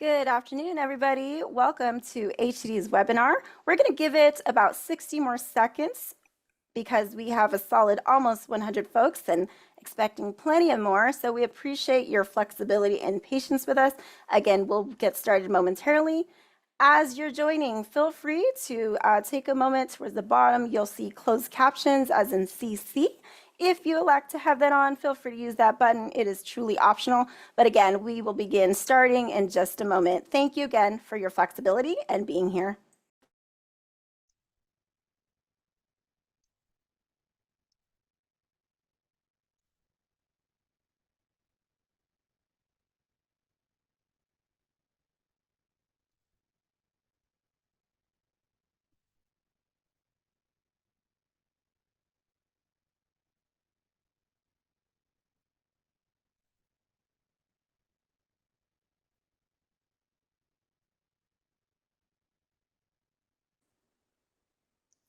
Good afternoon, everybody. Welcome to HCD's webinar. We're going to give it about 60 more seconds because we have a solid almost 100 folks and expecting plenty of more. So we appreciate your flexibility and patience with us. Again, we'll get started momentarily. As you're joining, feel free to take a moment towards the bottom. You'll see closed captions as in CC. If you elect to have that on, feel free to use that button. It is truly optional. But again, we will begin starting in just a moment. Thank you again for your flexibility and being here.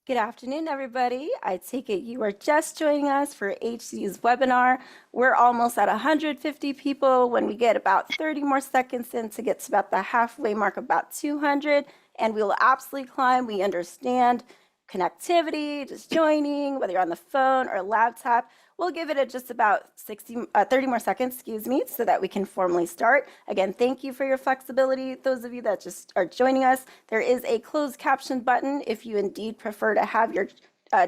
Good afternoon, everybody. I take it you are just joining us for HCD's webinar. We're almost at 150 people. When we get about 30 more seconds in to get to about the halfway mark, about 200, and we will absolutely climb. We understand connectivity, just joining, whether you're on the phone or laptop. We'll give it just about 30 more seconds, so that we can formally start. Again, thank you for your flexibility. Those of you that just are joining us, there is a closed caption button if you indeed prefer to have your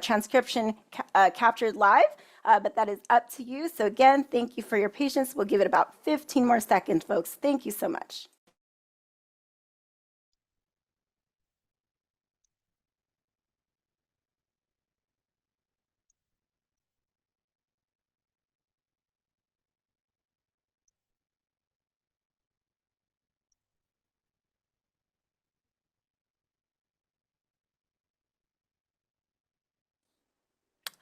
transcription captured live, but that is up to you. So again, thank you for your patience. We'll give it about 15 more seconds, folks. Thank you so much.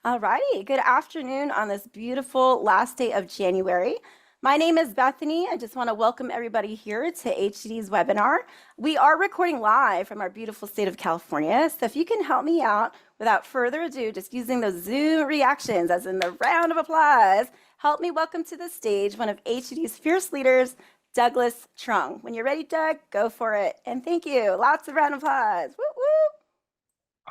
All righty, good afternoon on this beautiful last day of January. My name is Bethany. I just want to welcome everybody here to HCD's webinar. We are recording live from our beautiful state of California, so if you can help me out without further ado, just using those Zoom reactions as in the round of applause, help me welcome to the stage one of HCD's fierce leaders, Douglas Trung. When you're ready, Doug, go for it. And thank you. Lots of round of applause. Woo woo.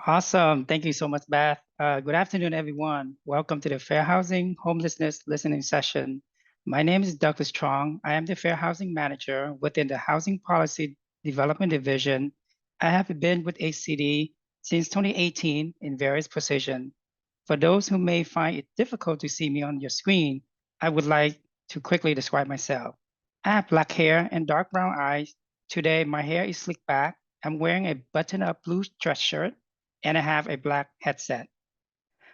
Awesome. Thank you so much, Beth. Good afternoon, everyone. Welcome to the Fair Housing Homelessness Listening Session. My name is Douglas Trong. I am the Fair Housing Manager within the Housing Policy Development Division. I have been with HCD since 2018 in various positions. For those who may find it difficult to see me on your screen, I would like to quickly describe myself. I have black hair and dark brown eyes. Today, my hair is slicked back. I'm wearing a button-up blue dress shirt, and I have a black headset.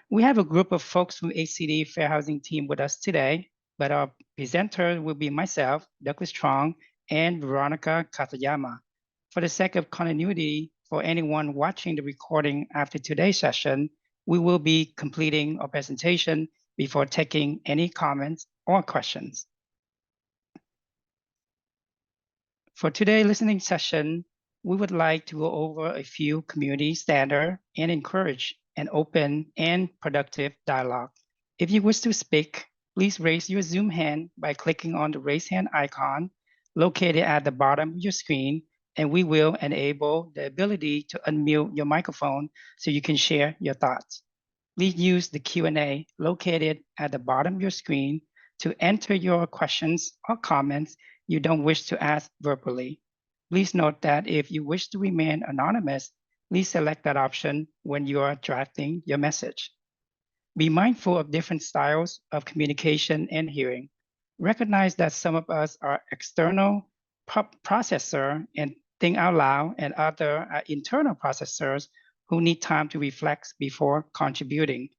We have a group of folks from HCD Fair Housing team with us today, but our presenter will be myself, Douglas Trong, and Veronica Katayama. For the sake of continuity, for anyone watching the recording after today's session, we will be completing our presentation before taking any comments or questions. For today's listening session, we would like to go over a few community standards and encourage an open and productive dialogue. If you wish to speak, please raise your Zoom hand by clicking on the raise hand icon located at the bottom of your screen, and we will enable the ability to unmute your microphone so you can share your thoughts. Please use the Q&A located at the bottom of your screen to enter your questions or comments you don't wish to ask verbally. Please note that if you wish to remain anonymous, please select that option when you are drafting your message. Be mindful of different styles of communication and hearing. Recognize that some of us are external processor and think out loud, and other are internal processors who need time to reflect before contributing.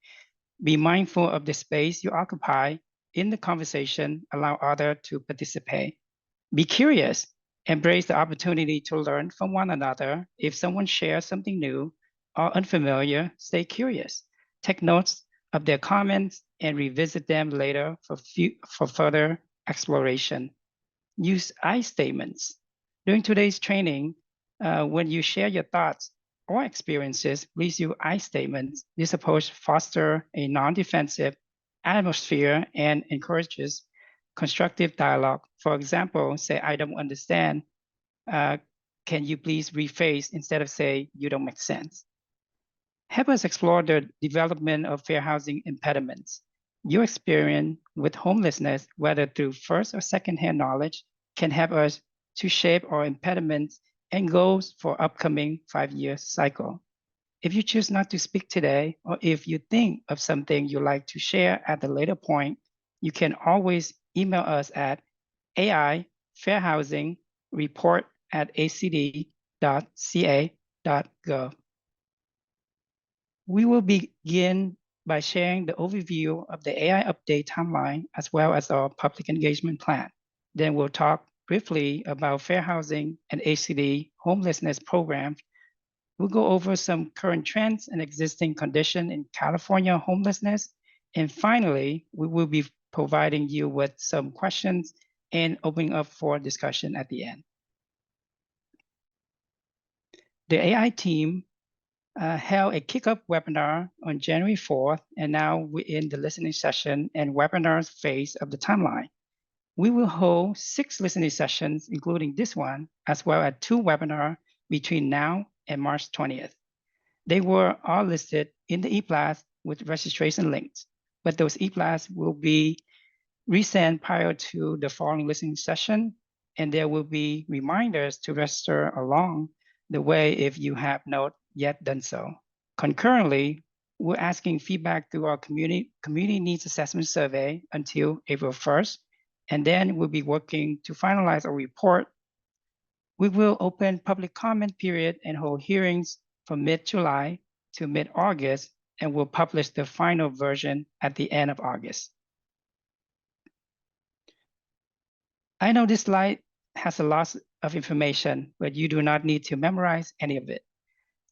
Be mindful of the space you occupy in the conversation, allow others to participate. Be curious. Embrace the opportunity to learn from one another. If someone shares something new or unfamiliar, stay curious. Take notes of their comments and revisit them later for further exploration. Use I statements. During today's training, when you share your thoughts or experiences, please use I statements. This approach fosters a non-defensive atmosphere and encourages constructive dialogue. For example, say, I don't understand can you please rephrase instead of say you don't make sense? Help us explore the development of fair housing impediments. Your experience with homelessness, whether through first or second-hand knowledge, can help us to shape our impediments and goals for upcoming 5-year cycle. If you choose not to speak today, or if you think of something you'd like to share at a later point, you can always email us at aifairhousingreport@acd.ca.gov. We will begin by sharing the overview of the AI update timeline as well as our public engagement plan. Then we'll talk briefly about fair housing and ACD homelessness programs. We'll go over some current trends and existing conditions in California homelessness. And finally, we will be providing you with some questions and opening up for discussion at the end. The AI team held a kickoff webinar on January 4th, and now we're in the listening session and webinars phase of the timeline. We will hold 6 listening sessions, including this one, as well as 2 webinars between now and March 20th. They were all listed in the eBlast with registration links, but those eBlasts will be resent prior to the following listening session, and there will be reminders to register along the way if you have not yet done so. Concurrently, we're asking feedback through our community needs assessment survey until April 1st, and then we'll be working to finalize a report. We will open public comment period and hold hearings from mid-July to mid-August, and we'll publish the final version at the end of August. I know this slide has a lot of information, but you do not need to memorize any of it.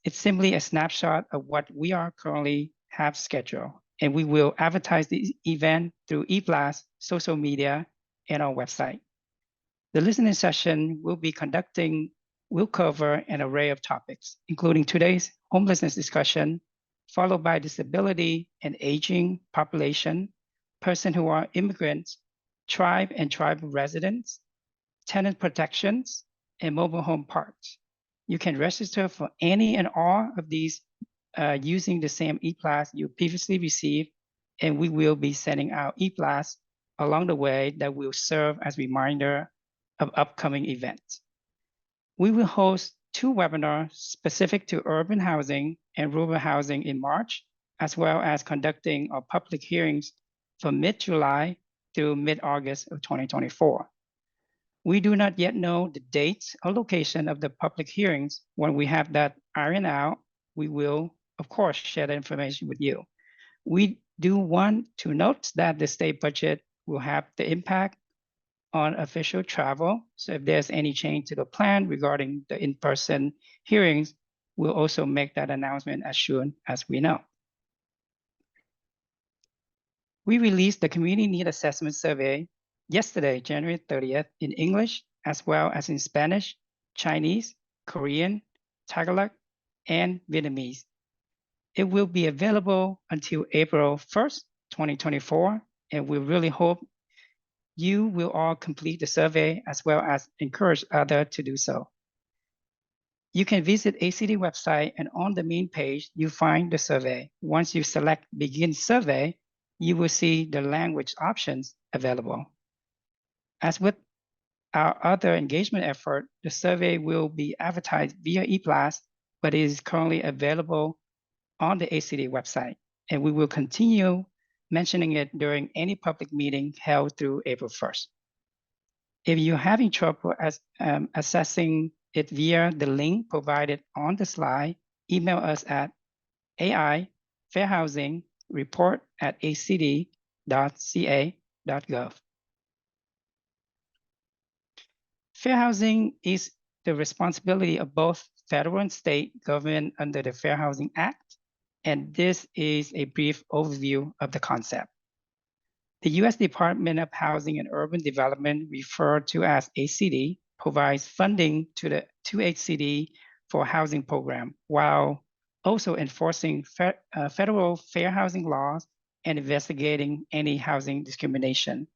It's simply a snapshot of what we are currently have scheduled, and we will advertise the event through eBlast, social media, and our website. The listening session will cover an array of topics, including today's homelessness discussion, followed by disability and aging population, persons who are immigrants, tribe and tribal residents, tenant protections, and mobile home parks. You can register for any and all of these using the same eBlast you previously received, and we will be sending out eBlasts along the way that will serve as reminder of upcoming events. We will host 2 webinars specific to urban housing and rural housing in March, as well as conducting our public hearings from mid-July through mid-August of 2024. We do not yet know the dates or location of the public hearings. When we have that ironed out, we will, of course, share the information with you. We do want to note that the state budget will have the impact on official travel. So if there's any change to the plan regarding the in-person hearings, we'll also make that announcement as soon as we know. We released the Community Need Assessment Survey yesterday, January 30th, in English, as well as in Spanish, Chinese, Korean, Tagalog, and Vietnamese. It will be available until April 1st, 2024, and we really hope you will all complete the survey as well as encourage others to do so. You can visit ACD website, and on the main page, you find the survey. Once you select Begin Survey, you will see the language options available. As with our other engagement effort, the survey will be advertised via eBlast, but it is currently available on the ACD website, and we will continue mentioning it during any public meeting held through April 1st. If you're having trouble accessing it via the link provided on the slide, email us at aifairhousingreport@acd.ca.gov. Fair housing is the responsibility of both federal and state government under the Fair Housing Act, and this is a brief overview of the concept. The U.S. Department of Housing and Urban Development, referred to as ACD, provides funding to HCD for housing program, while also enforcing federal fair housing laws and investigating any housing discrimination.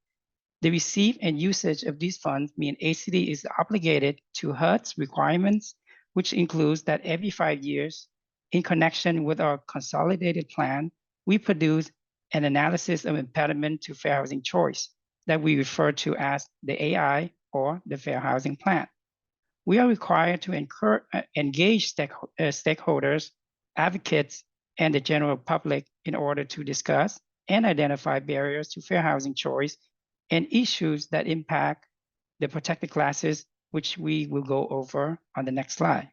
The receipt and usage of these funds mean HCD is obligated to HUD's requirements, which includes that every 5 years, in connection with our consolidated plan, we produce an analysis of impediment to fair housing choice that we refer to as the AI or the Fair Housing Plan. We are required to engage stakeholders, advocates, and the general public in order to discuss and identify barriers to fair housing choice and issues that impact the protected classes, which we will go over on the next slide.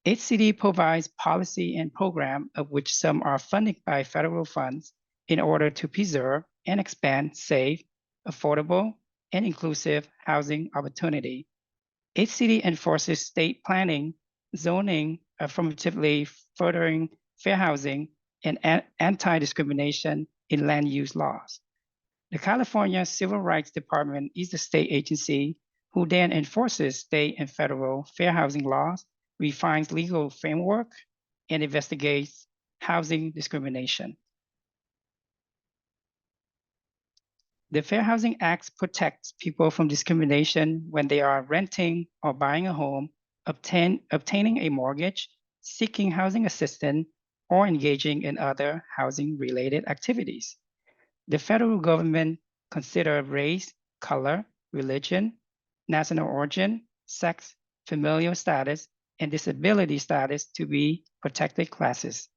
HCD provides policy and program, of which some are funded by federal funds, in order to preserve and expand safe, affordable, and inclusive housing opportunity. HCD enforces state planning, zoning, affirmatively furthering fair housing, and anti-discrimination in land use laws. The California Civil Rights Department is the state agency who then enforces state and federal fair housing laws, refines legal framework, and investigates housing discrimination. The Fair Housing Act protects people from discrimination when they are renting or buying a home, obtaining a mortgage, seeking housing assistance, or engaging in other housing-related activities. The federal government considers race, color, religion, national origin, sex, familial status, and disability status to be protected classes.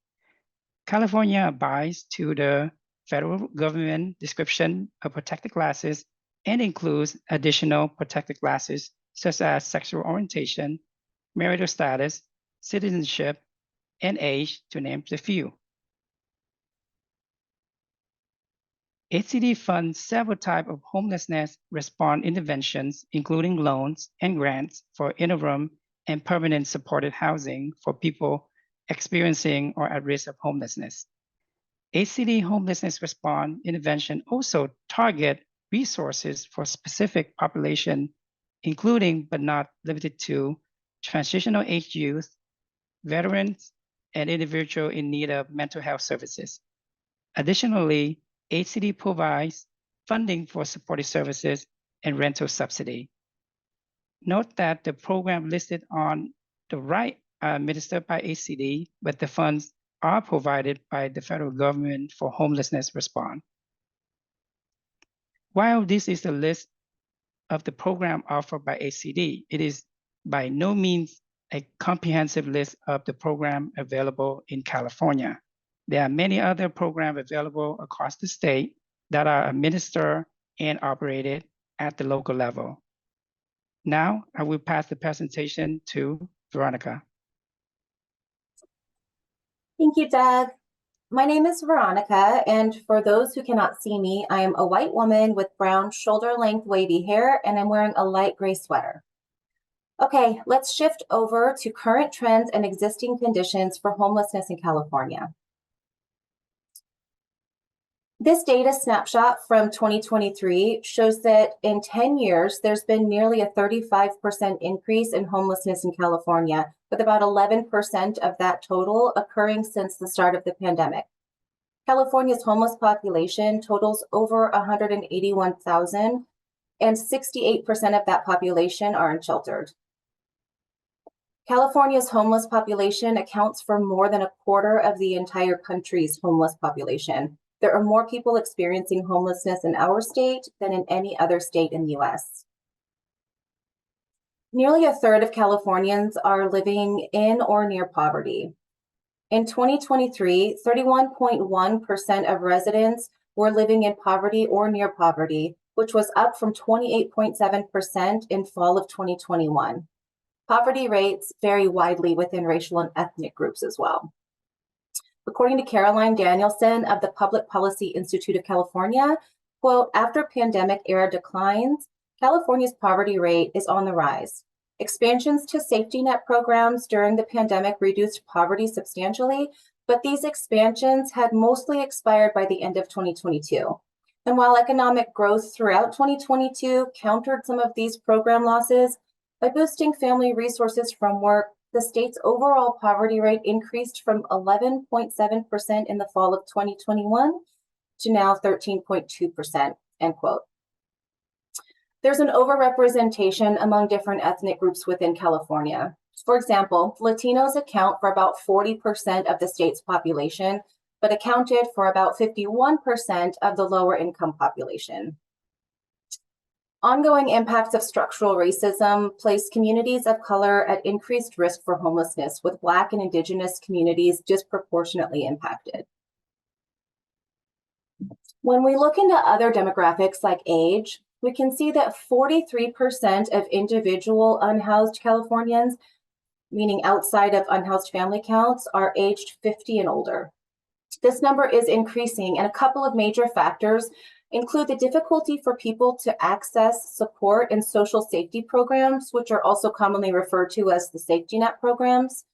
California abides to the federal government description of protected classes and includes additional protected classes such as sexual orientation, marital status, citizenship, and age, to name a few. HCD funds several types of homelessness response interventions, including loans and grants for interim and permanent supported housing for people experiencing or at risk of homelessness. HCD homelessness response intervention also target resources for specific population, including but not limited to transitional age youth, veterans, and individuals in need of mental health services. Additionally, HCD provides funding for supportive services and rental subsidy. Note that the program listed on the right are administered by HCD, but the funds are provided by the federal government for homelessness response. While this is a list of the program offered by HCD, it is by no means a comprehensive list of the program available in California. There are many other programs available across the state that are administered and operated at the local level. Now, I will pass the presentation to Veronica. Thank you, Doug. My name is Veronica, and for those who cannot see me, I am a white woman with brown shoulder-length wavy hair, and I'm wearing a light gray sweater. Okay, let's shift over to current trends and existing conditions for homelessness in California. This data snapshot from 2023 shows that in 10 years, there's been nearly a 35% increase in homelessness in California, with about 11% of that total occurring since the start of the pandemic. California's homeless population totals over 181,000, and 68% of that population are unsheltered. California's homeless population accounts for more than a quarter of the entire country's homeless population. There are more people experiencing homelessness in our state than in any other state in the US. Nearly a third of Californians are living in or near poverty. In 2023, 31.1% of residents were living in poverty or near poverty, which was up from 28.7% in fall of 2021. Poverty rates vary widely within racial and ethnic groups as well. According to Caroline Danielson of the Public Policy Institute of California, quote, after pandemic era declines, California's poverty rate is on the rise. Expansions to safety net programs during the pandemic reduced poverty substantially, but these expansions had mostly expired by the end of 2022. And while economic growth throughout 2022 countered some of these program losses, by boosting family resources from work, the state's overall poverty rate increased from 11.7% in the fall of 2021 to now 13.2%, end quote. There's an overrepresentation among different ethnic groups within California. For example, Latinos account for about 40% of the state's population, but accounted for about 51% of the lower income population. Ongoing impacts of structural racism place communities of color at increased risk for homelessness, with Black and Indigenous communities disproportionately impacted. When we look into other demographics like age, we can see that 43% of individual unhoused Californians, meaning outside of unhoused family counts, are aged 50 and older. This number is increasing, and a couple of major factors include the difficulty for people to access support and social safety programs, which are also commonly referred to as the safety net programs,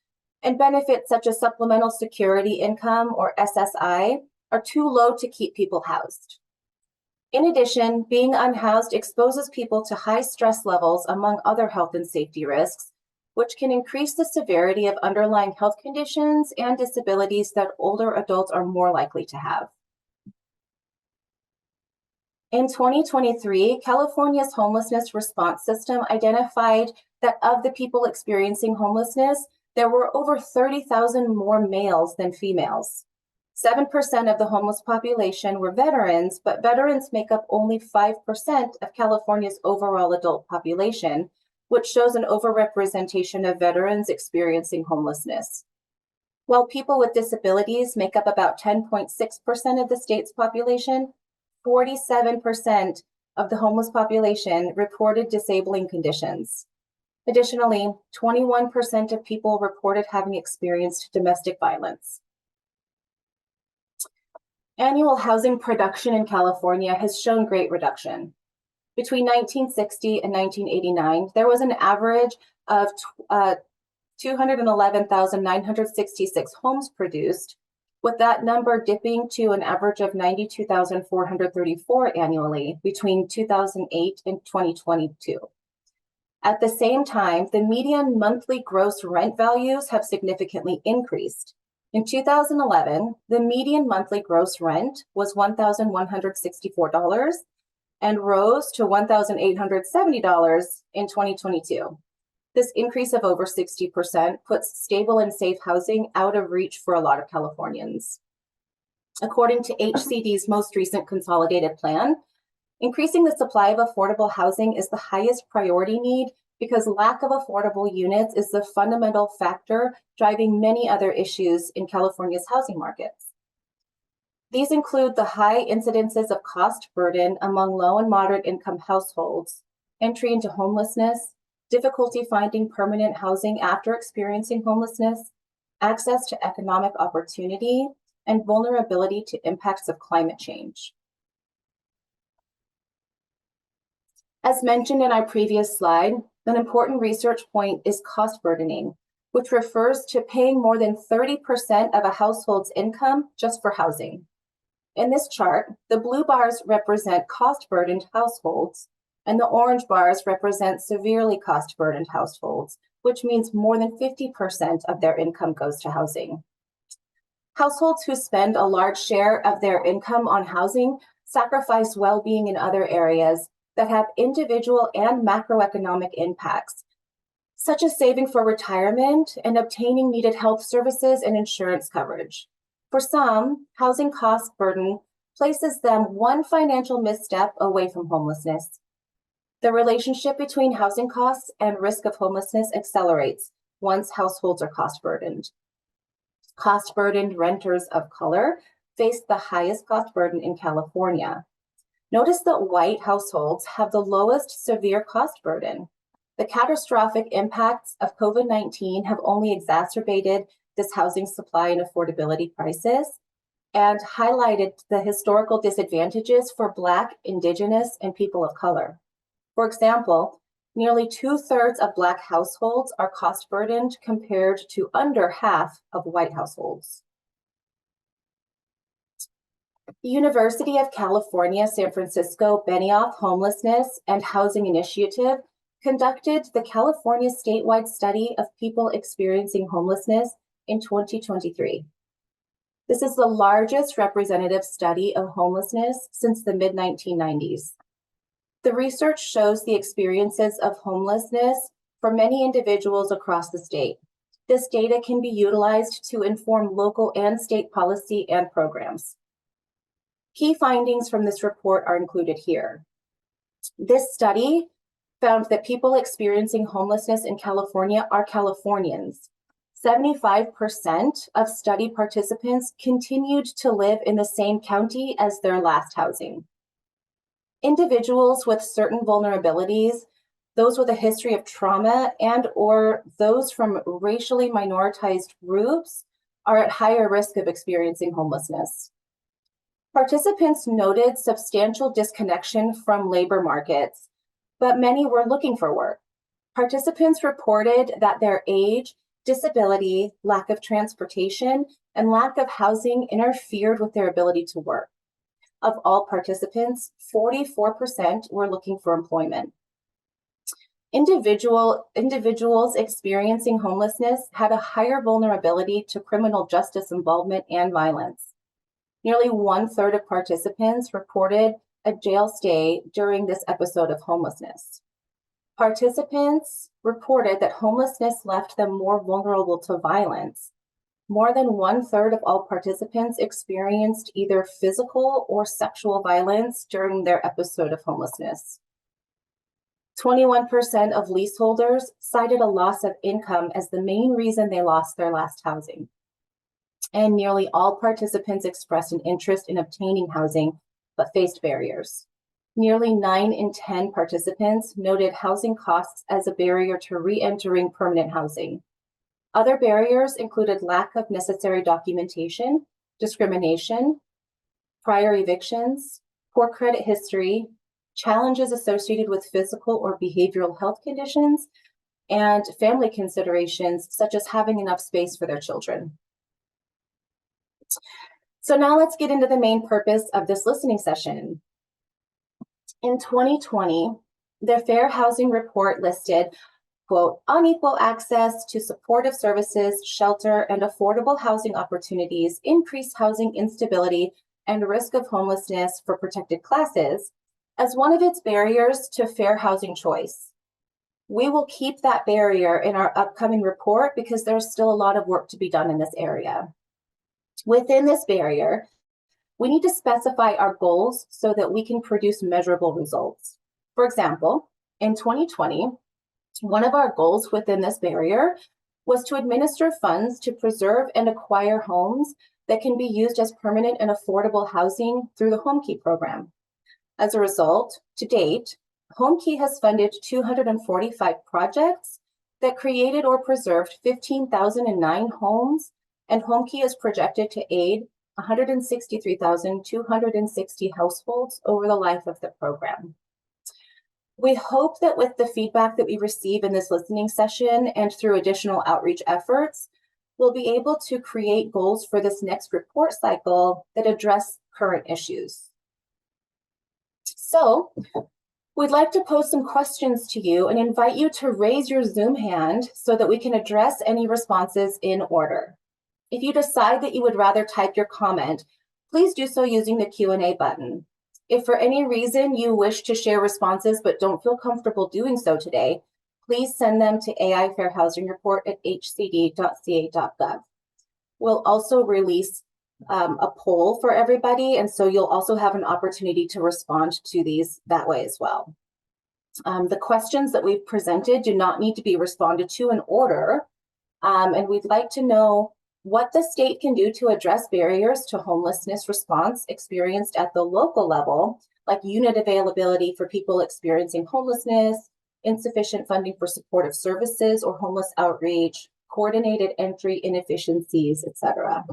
and benefits such as supplemental security income, or SSI, are too low to keep people housed. In addition, being unhoused exposes people to high stress levels among other health and safety risks, which can increase the severity of underlying health conditions and disabilities that older adults are more likely to have. In 2023, California's homelessness response system identified that of the people experiencing homelessness, there were over 30,000 more males than females. 7% of the homeless population were veterans, but veterans make up only 5% of California's overall adult population, which shows an overrepresentation of veterans experiencing homelessness. While people with disabilities make up about 10.6% of the state's population, 47% of the homeless population reported disabling conditions. Additionally, 21% of people reported having experienced domestic violence. Annual housing production in California has shown great reduction. Between 1960 and 1989, there was an average of 211,966 homes produced, with that number dipping to an average of 92,434 annually between 2008 and 2022. At the same time, the median monthly gross rent values have significantly increased. In 2011, the median monthly gross rent was $1,164 and rose to $1,870 in 2022. This increase of over 60% puts stable and safe housing out of reach for a lot of Californians. According to HCD's most recent consolidated plan, increasing the supply of affordable housing is the highest priority need because lack of affordable units is the fundamental factor driving many other issues in California's housing markets. These include the high incidences of cost burden among low and moderate income households, entry into homelessness, difficulty finding permanent housing after experiencing homelessness, access to economic opportunity, and vulnerability to impacts of climate change. As mentioned in our previous slide, an important research point is cost burdening, which refers to paying more than 30% of a household's income just for housing. In this chart, the blue bars represent cost-burdened households, and the orange bars represent severely cost-burdened households, which means more than 50% of their income goes to housing. Households who spend a large share of their income on housing sacrifice well-being in other areas that have individual and macroeconomic impacts, such as saving for retirement and obtaining needed health services and insurance coverage. For some, housing cost burden places them one financial misstep away from homelessness. The relationship between housing costs and risk of homelessness accelerates once households are cost burdened. Cost burdened renters of color face the highest cost burden in California. Notice that white households have the lowest severe cost burden. The catastrophic impacts of COVID-19 have only exacerbated this housing supply and affordability crisis and highlighted the historical disadvantages for Black, Indigenous, and people of color. For example, nearly 2/3 of Black households are cost burdened compared to under half of white households. The University of California, San Francisco Benioff Homelessness and Housing Initiative conducted the California statewide study of people experiencing homelessness in 2023. This is the largest representative study of homelessness since the mid-1990s. The research shows the experiences of homelessness for many individuals across the state. This data can be utilized to inform local and state policy and programs. Key findings from this report are included here. This study found that people experiencing homelessness in California are Californians. 75% of study participants continued to live in the same county as their last housing. Individuals with certain vulnerabilities, those with a history of trauma and or those from racially minoritized groups are at higher risk of experiencing homelessness. Participants noted substantial disconnection from labor markets, but many were looking for work. Participants reported that their age, disability, lack of transportation, and lack of housing interfered with their ability to work. Of all participants, 44% were looking for employment. Individuals experiencing homelessness had a higher vulnerability to criminal justice involvement and violence. Nearly 1/3 of participants reported a jail stay during this episode of homelessness. Participants reported that homelessness left them more vulnerable to violence. More than 1/3 of all participants experienced either physical or sexual violence during their episode of homelessness. 21% of leaseholders cited a loss of income as the main reason they lost their last housing. And nearly all participants expressed an interest in obtaining housing, but faced barriers. Nearly 9 in 10 participants noted housing costs as a barrier to re-entering permanent housing. Other barriers included lack of necessary documentation, discrimination, prior evictions, poor credit history, challenges associated with physical or behavioral health conditions, and family considerations such as having enough space for their children. So now let's get into the main purpose of this listening session. In 2020, the Fair Housing Report listed, quote, unequal access to supportive services, shelter, and affordable housing opportunities, increased housing instability, and risk of homelessness for protected classes as one of its barriers to fair housing choice. We will keep that barrier in our upcoming report because there's still a lot of work to be done in this area. Within this barrier, we need to specify our goals so that we can produce measurable results. For example, in 2020, one of our goals within this barrier was to administer funds to preserve and acquire homes that can be used as permanent and affordable housing through the HomeKey program. As a result, to date, HomeKey has funded 245 projects that created or preserved 15,009 homes, and HomeKey is projected to aid 163,260 households over the life of the program. We hope that with the feedback that we receive in this listening session and through additional outreach efforts, we'll be able to create goals for this next report cycle that address current issues. So, we'd like to pose some questions to you and invite you to raise your Zoom hand so that we can address any responses in order. If you decide that you would rather type your comment, please do so using the Q&A button. If for any reason you wish to share responses but don't feel comfortable doing so today, please send them to aifairhousingreport@hcd.ca.gov. We'll also release a poll for everybody, and so you'll also have an opportunity to respond to these that way as well. The questions that we've presented do not need to be responded to in order, and we'd like to know what the state can do to address barriers to homelessness response experienced at the local level, like unit availability for people experiencing homelessness, insufficient funding for supportive services or homeless outreach, coordinated entry inefficiencies, etc.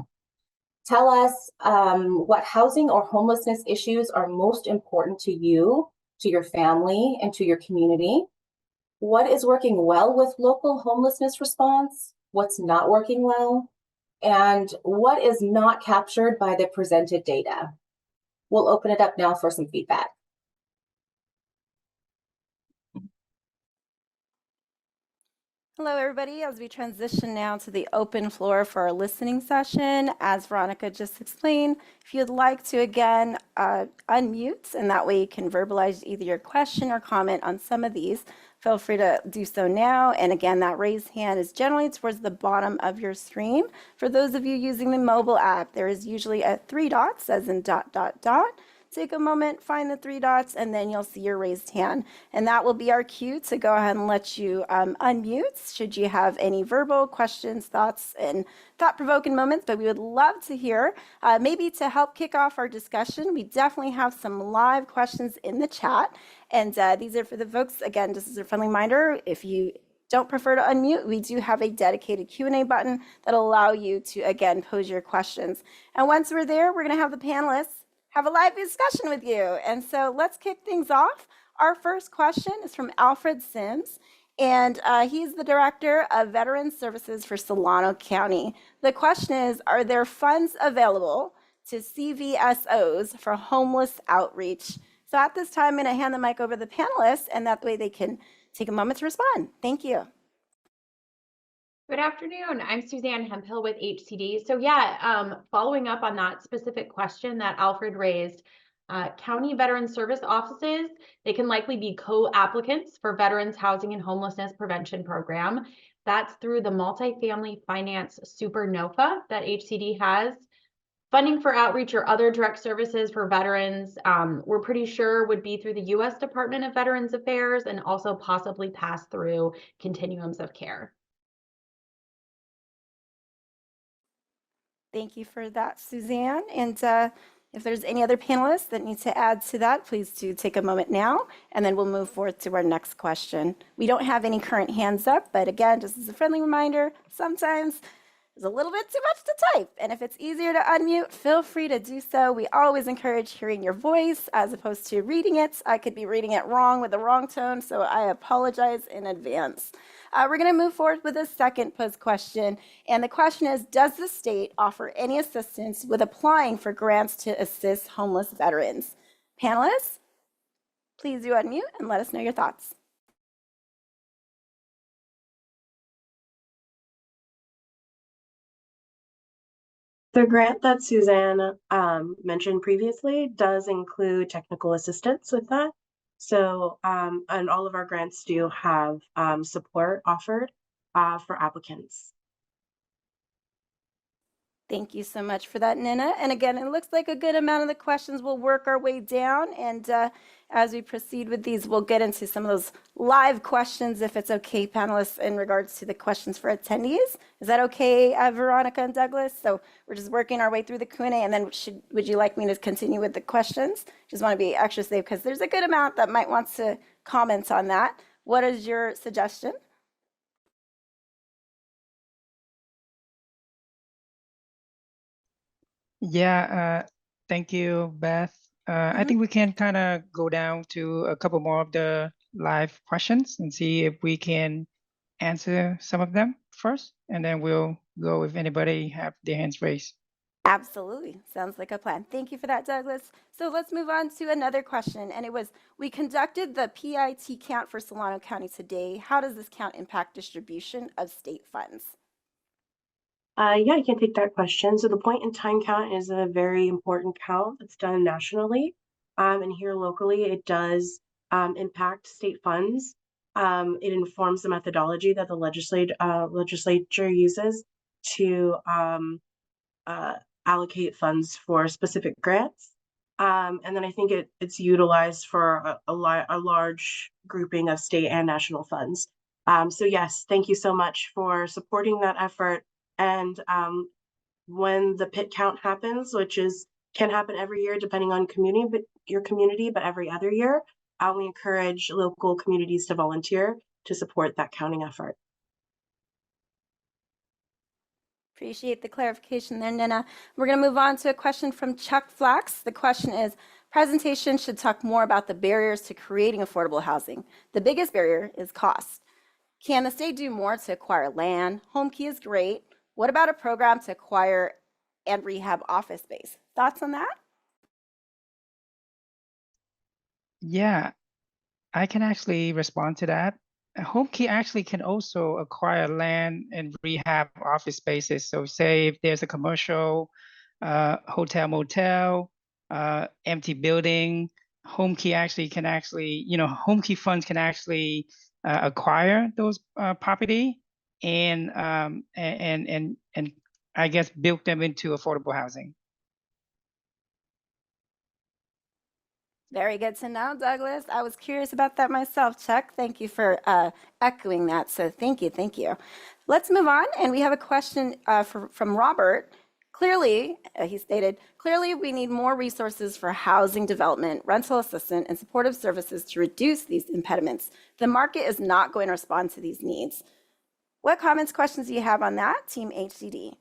Tell us what housing or homelessness issues are most important to you, to your family, and to your community. What is working well with local homelessness response? What's not working well? And what is not captured by the presented data? We'll open it up now for some feedback. Hello, everybody. As we transition now to the open floor for our listening session, as Veronica just explained, if you'd like to again unmute, and that way you can verbalize either your question or comment on some of these, feel free to do so now. And again, that raised hand is generally towards the bottom of your screen. For those of you using the mobile app, there is usually a 3 dots, as in ... Take a moment, find the 3 dots, and then you'll see your raised hand. And that will be our cue to go ahead and let you unmute should you have any verbal questions, thoughts, and thought-provoking moments. But we would love to hear, maybe to help kick off our discussion, we definitely have some live questions in the chat. And these are for the folks, again, just as a friendly reminder, if you don't prefer to unmute, we do have a dedicated Q&A button that'll allow you to, again, pose your questions. And once we're there, we're going to have the panelists have a live discussion with you. And so let's kick things off. Our first question is from Alfred Sims, and he's the Director of Veterans Services for Solano County. The question is, are there funds available to CVSOs for homeless outreach? So at this time, I'm going to hand the mic over to the panelists, and that way they can take a moment to respond. Thank you. Good afternoon. I'm Suzanne Hemphill with HCD. So following up on that specific question that Alfred raised, county veteran service offices, they can likely be co-applicants for Veterans Housing and Homelessness Prevention Program. That's through the Multifamily Finance Supernova that HCD has. Funding for outreach or other direct services for veterans, we're pretty sure would be through the U.S. Department of Veterans Affairs and also possibly pass through continuums of care. Thank you for that, Suzanne. And if there's any other panelists that need to add to that, please do take a moment now, and then we'll move forward to our next question. We don't have any current hands up, but again, just as a friendly reminder, sometimes there's a little bit too much to type. And if it's easier to unmute, feel free to do so. We always encourage hearing your voice as opposed to reading it. I could be reading it wrong with the wrong tone, so I apologize in advance. We're going to move forward with a second posed question. And the question is, does the state offer any assistance with applying for grants to assist homeless veterans? Panelists, please do unmute and let us know your thoughts. The grant that Suzanne mentioned previously does include technical assistance with that. So, and all of our grants do have support offered for applicants. Thank you so much for that, Nina. And again, it looks like a good amount of the questions will work our way down. And as we proceed with these, we'll get into some of those live questions, if it's okay, panelists, in regards to the questions for attendees. Is that okay, Veronica and Douglas? So we're just working our way through the Q&A, and then would you like me to continue with the questions? Just want to be extra safe because there's a good amount that might want to comment on that. What is your suggestion? Yeah, thank you, Beth. I think we can kind of go down to a couple more of the live questions and see if we can answer some of them first, and then we'll go if anybody have their hands raised. Absolutely. Sounds like a plan. Thank you for that, Douglas. So let's move on to another question. And it was, we conducted the PIT count for Solano County today. How does this count impact distribution of state funds? Yeah, you can take that question. So the point in time count is a very important count that's done nationally. And here locally, it does impact state funds. It informs the methodology that the legislature uses to allocate funds for specific grants. And then I think it's utilized for a large grouping of state and national funds. So yes, thank you so much for supporting that effort. And when the PIT count happens, which can happen every year depending on your community, but every other year, we encourage local communities to volunteer to support that counting effort. Appreciate the clarification there, Nina. We're going to move on to a question from Chuck Flax. The question is, presentation should talk more about the barriers to creating affordable housing. The biggest barrier is cost. Can the state do more to acquire land? Home Key is great. What about a program to acquire and rehab office space? Thoughts on that? Yeah, I can actually respond to that. HomeKey actually can also acquire land and rehab office spaces. So say if there's a commercial hotel, motel, empty building, HomeKey actually can actually, HomeKey funds can actually acquire those property and I guess build them into affordable housing. Very good to know, Douglas. I was curious about that myself, Chuck. Thank you for echoing that. So thank you, thank you. Let's move on. And we have a question from Robert. Clearly, he stated, clearly we need more resources for housing development, rental assistance, and supportive services to reduce these impediments. The market is not going to respond to these needs. What comments, questions do you have on that, Team HCD?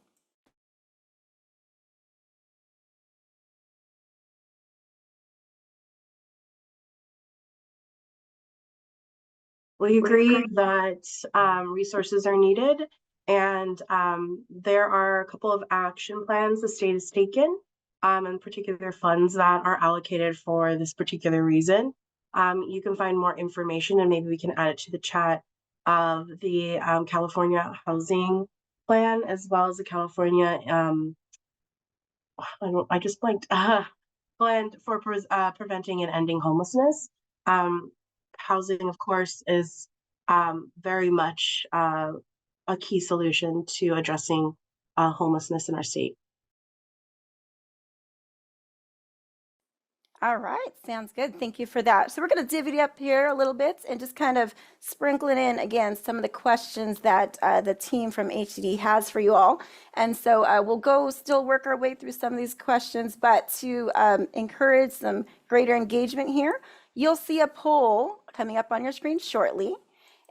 We agree that resources are needed, and there are a couple of action plans the state has taken, and particular funds that are allocated for this particular reason. You can find more information, and maybe we can add it to the chat of the California Housing Plan, as well as the California, I just blanked, Plan for Preventing and Ending Homelessness. Housing, of course, is very much a key solution to addressing homelessness in our state. All right, sounds good. Thank you for that. So we're going to divvy up here a little bit and just kind of sprinkle in again some of the questions that the team from HCD has for you all. And so we'll still work our way through some of these questions, but to encourage some greater engagement here, you'll see a poll coming up on your screen shortly.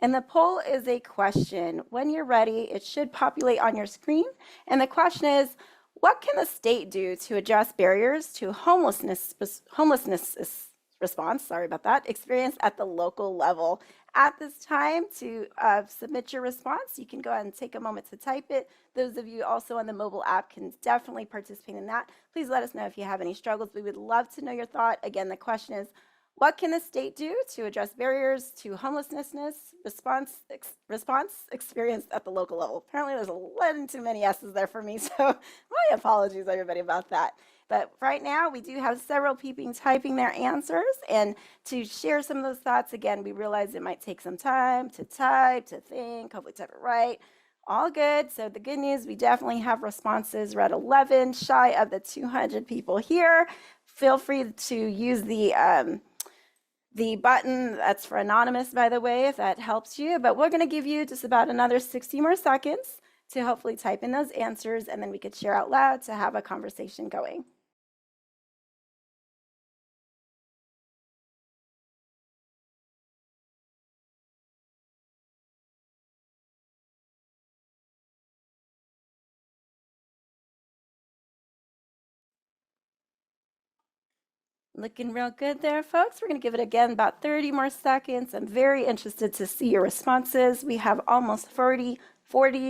And the poll is a question. When you're ready, it should populate on your screen. And the question is, what can the state do to address barriers to homelessness response, sorry about that, experience at the local level? At this time, to submit your response, you can go ahead and take a moment to type it. Those of you also on the mobile app can definitely participate in that. Please let us know if you have any struggles. We would love to know your thought. Again, the question is, what can the state do to address barriers to homelessness response experienced at the local level? Apparently there's a little too many S's there for me, so my apologies everybody about that. But right now we do have several people typing their answers, and to share some of those thoughts, again, we realize it might take some time to type, to think, hopefully type it right. All good. So the good news, we definitely have responses. We're at 11, shy of the 200 people here. Feel free to use the button that's for anonymous, by the way, if that helps you. But we're going to give you just about another 60 more seconds to hopefully type in those answers, and then we could share out loud to have a conversation going. Looking real good there, folks. We're going to give it again about 30 more seconds. I'm very interested to see your responses. We have almost 40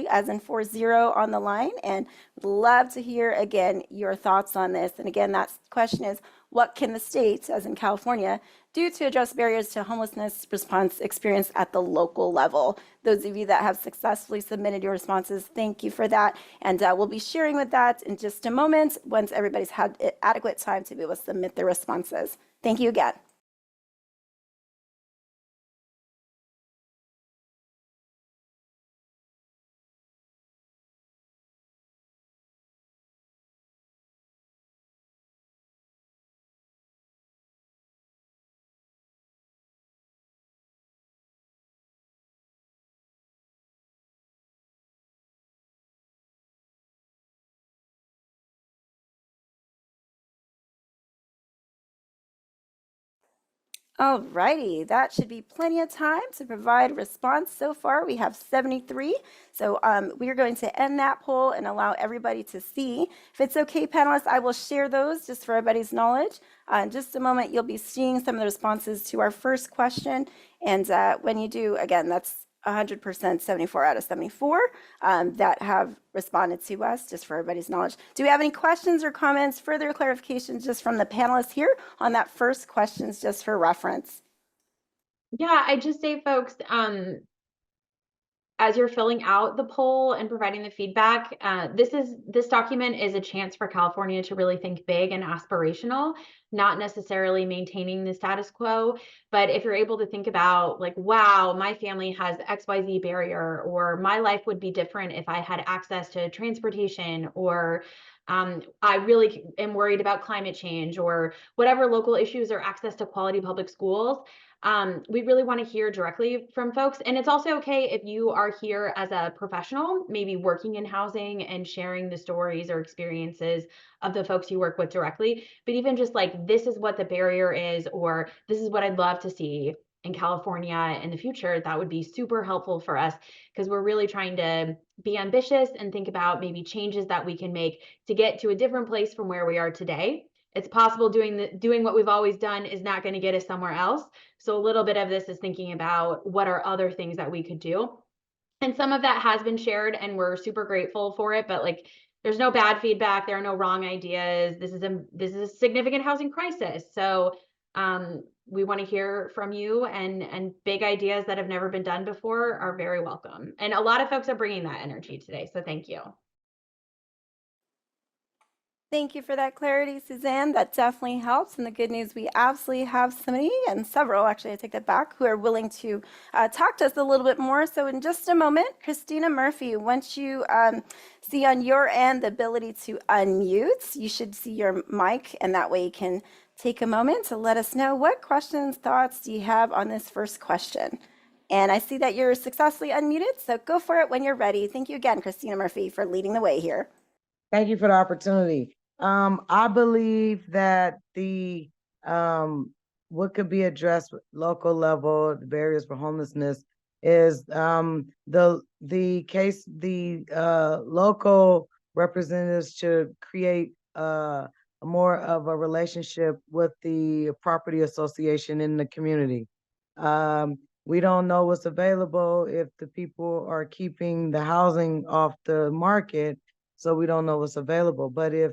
as in 40 on the line, and would love to hear again your thoughts on this. And again, that question is, what can the state, as in California, do to address barriers to homelessness response experience at the local level? Those of you that have successfully submitted your responses, thank you for that. And we'll be sharing with that in just a moment once everybody's had adequate time to be able to submit their responses. Thank you again. All righty, that should be plenty of time to provide response. So far, we have 73. So we are going to end that poll and allow everybody to see. If it's okay, panelists, I will share those just for everybody's knowledge. In just a moment, you'll be seeing some of the responses to our first question. And when you do, again, that's 100%, 74 out of 74 that have responded to us, just for everybody's knowledge. Do we have any questions or comments, further clarifications just from the panelists here on that first questions, just for reference? Yeah, I just say, folks, as you're filling out the poll and providing the feedback, this document is a chance for California to really think big and aspirational, not necessarily maintaining the status quo. But if you're able to think about like, wow, my family has XYZ barrier, or my life would be different if I had access to transportation, or I really am worried about climate change, or whatever local issues, or access to quality public schools. We really want to hear directly from folks. And it's also okay if you are here as a professional, maybe working in housing and sharing the stories or experiences of the folks you work with directly. But even just like, this is what the barrier is, or this is what I'd love to see in California in the future, that would be super helpful for us, because we're really trying to be ambitious and think about maybe changes that we can make to get to a different place from where we are today. It's possible doing what we've always done is not going to get us somewhere else. So a little bit of this is thinking about what are other things that we could do. And some of that has been shared and we're super grateful for it, but like, there's no bad feedback. There are no wrong ideas. This is a significant housing crisis. So we want to hear from you, and big ideas that have never been done before are very welcome. And a lot of folks are bringing that energy today. So thank you. Thank you for that clarity, Suzanne. That definitely helps. And the good news, we absolutely have somebody, and several, actually, I take that back, who are willing to talk to us a little bit more. So in just a moment, Christina Murphy, once you see on your end the ability to unmute, you should see your mic, and that way you can take a moment to let us know what questions, thoughts do you have on this first question. And I see that you're successfully unmuted, so go for it when you're ready. Thank you again, Christina Murphy, for leading the way here. Thank you for the opportunity. I believe that the what could be addressed with local level, the barriers for homelessness, is the local representatives should create more of a relationship with the property association in the community. We don't know what's available if the people are keeping the housing off the market, so we don't know what's available. But if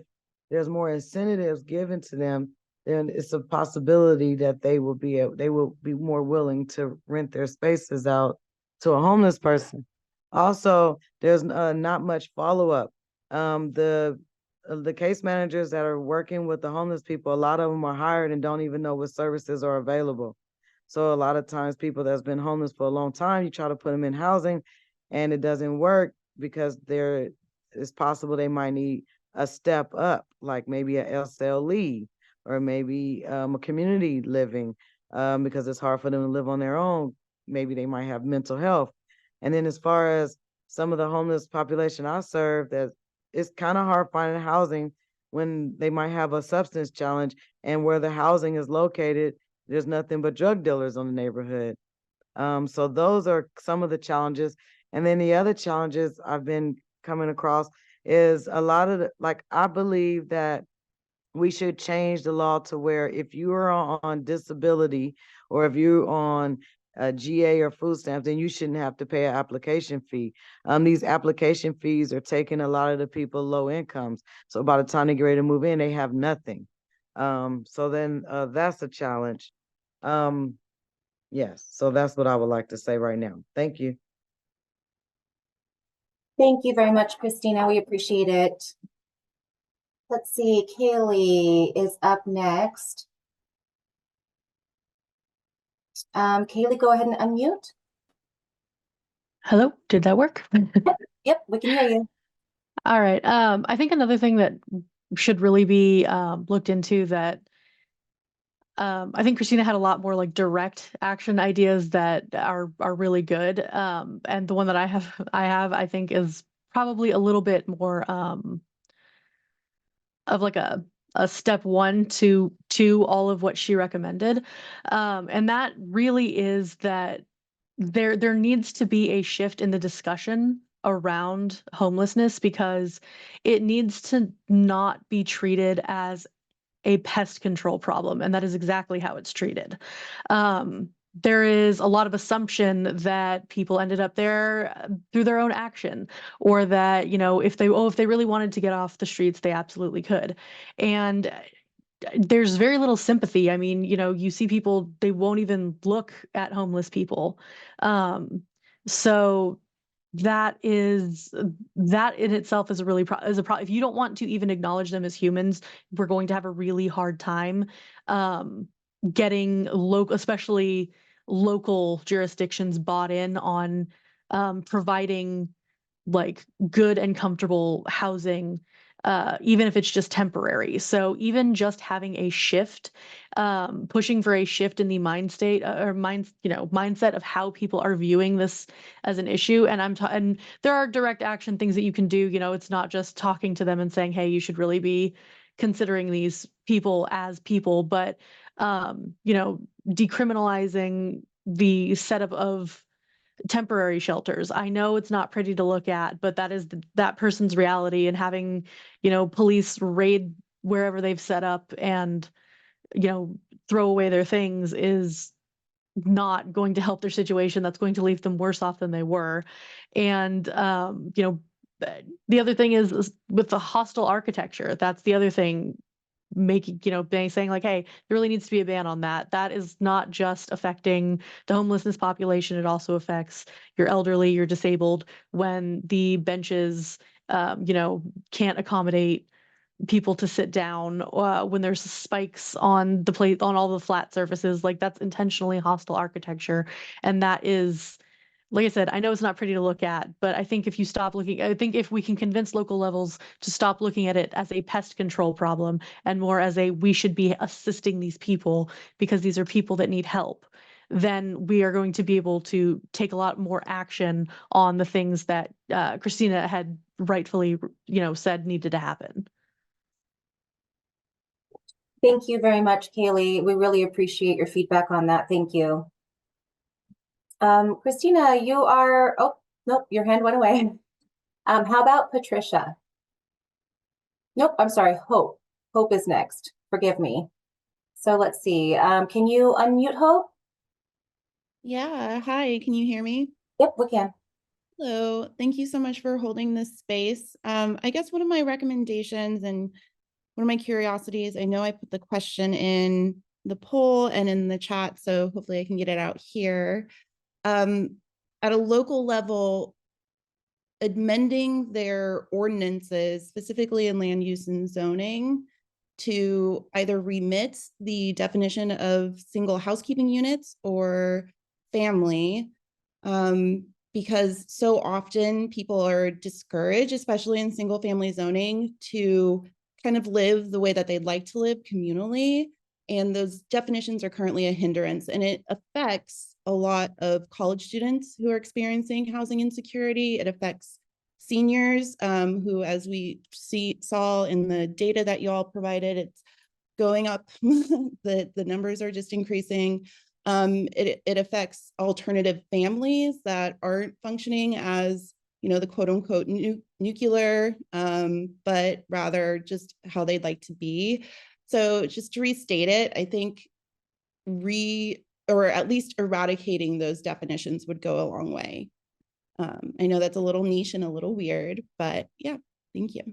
there's more incentives given to them, then it's a possibility that they will be more willing to rent their spaces out to a homeless person. Also, there's not much follow-up. The case managers that are working with the homeless people, a lot of them are hired and don't even know what services are available. So a lot of times people that's been homeless for a long time, you try to put them in housing and it doesn't work because it's possible they might need a step up, like maybe a SLE or maybe a community living, because it's hard for them to live on their own. Maybe they might have mental health. And then as far as some of the homeless population I serve, that it's kind of hard finding housing when they might have a substance challenge, and where the housing is located, there's nothing but drug dealers on the neighborhood. So those are some of the challenges. And then the other challenges I've been coming across is a lot of I believe that we should change the law to where if you are on disability or if you're on GA or food stamps, then you shouldn't have to pay an application fee. These application fees are taking a lot of the people low incomes. So by the time they get ready to move in, they have nothing. So then that's a challenge. Yes, so that's what I would like to say right now. Thank you. Thank you very much, Christina. We appreciate it. Let's see, Kaylee is up next. Kaylee, go ahead and unmute. Hello, did that work? Yep, we can hear you. All right. I think another thing that should really be looked into, that I think Christina had a lot more like direct action ideas that are really good. And the one that I think is probably a little bit more of like a step one to all of what she recommended. And that really is that there needs to be a shift in the discussion around homelessness, because it needs to not be treated as a pest control problem, and that is exactly how it's treated. There is a lot of assumption that people ended up there through their own action, or that, if they really wanted to get off the streets, they absolutely could. And there's very little sympathy. I mean, you know, you see people, they won't even look at homeless people. So that in itself is a really is a problem. If you don't want to even acknowledge them as humans, we're going to have a really hard time getting especially local jurisdictions bought in on providing like good and comfortable housing, even if it's just temporary. So even just having a shift, pushing for a shift in the mindset of how people are viewing this as an issue. And and there are direct action things that you can do. You know, it's not just talking to them and saying, hey, you should really be considering these people as people, but you know, decriminalizing the setup of temporary shelters. I know it's not pretty to look at, but that is that person's reality, and having, you know, police raid wherever they've set up and, you know, throw away their things is not going to help their situation. That's going to leave them worse off than they were. And you know, the other thing is with the hostile architecture, that's the other thing, making, you know, saying like, hey, there really needs to be a ban on that. That is not just affecting the homelessness population, it also affects your elderly, your disabled, when the benches, you know, can't accommodate people to sit down, when there's spikes on the plate, on all the flat surfaces, like that's intentionally hostile architecture. And that is, like I said, I know it's not pretty to look at, but I think if you stop looking, I think if we can convince local levels to stop looking at it as a pest control problem and more as we should be assisting these people because these are people that need help, then we are going to be able to take a lot more action on the things that Christina had rightfully, you know, said needed to happen. Thank you very much, Kaylee. We really appreciate your feedback on that. Thank you. Christina, you are, oh, nope, your hand went away. How about Patricia? Nope, I'm sorry, Hope. Hope is next. Forgive me. So let's see. Can you unmute Hope? Yeah, hi, can you hear me? Yep, we can. Hello, thank you so much for holding this space. I guess one of my recommendations and one of my curiosities, I know I put the question in the poll and in the chat, so hopefully I can get it out here. At a local level, amending their ordinances, specifically in land use and zoning, to either remit the definition of single housekeeping units or family, because so often people are discouraged, especially in single family zoning, to kind of live the way that they'd like to live communally. And those definitions are currently a hindrance, and it affects a lot of college students who are experiencing housing insecurity. It affects seniors, who, as we saw in the data that you all provided, it's going up. The numbers are just increasing. It affects alternative families that aren't functioning as, you know, the quote unquote nuclear, but rather just how they'd like to be. So just to restate it, I think or at least eradicating those definitions would go a long way. I know that's a little niche and a little weird, but yeah, thank you.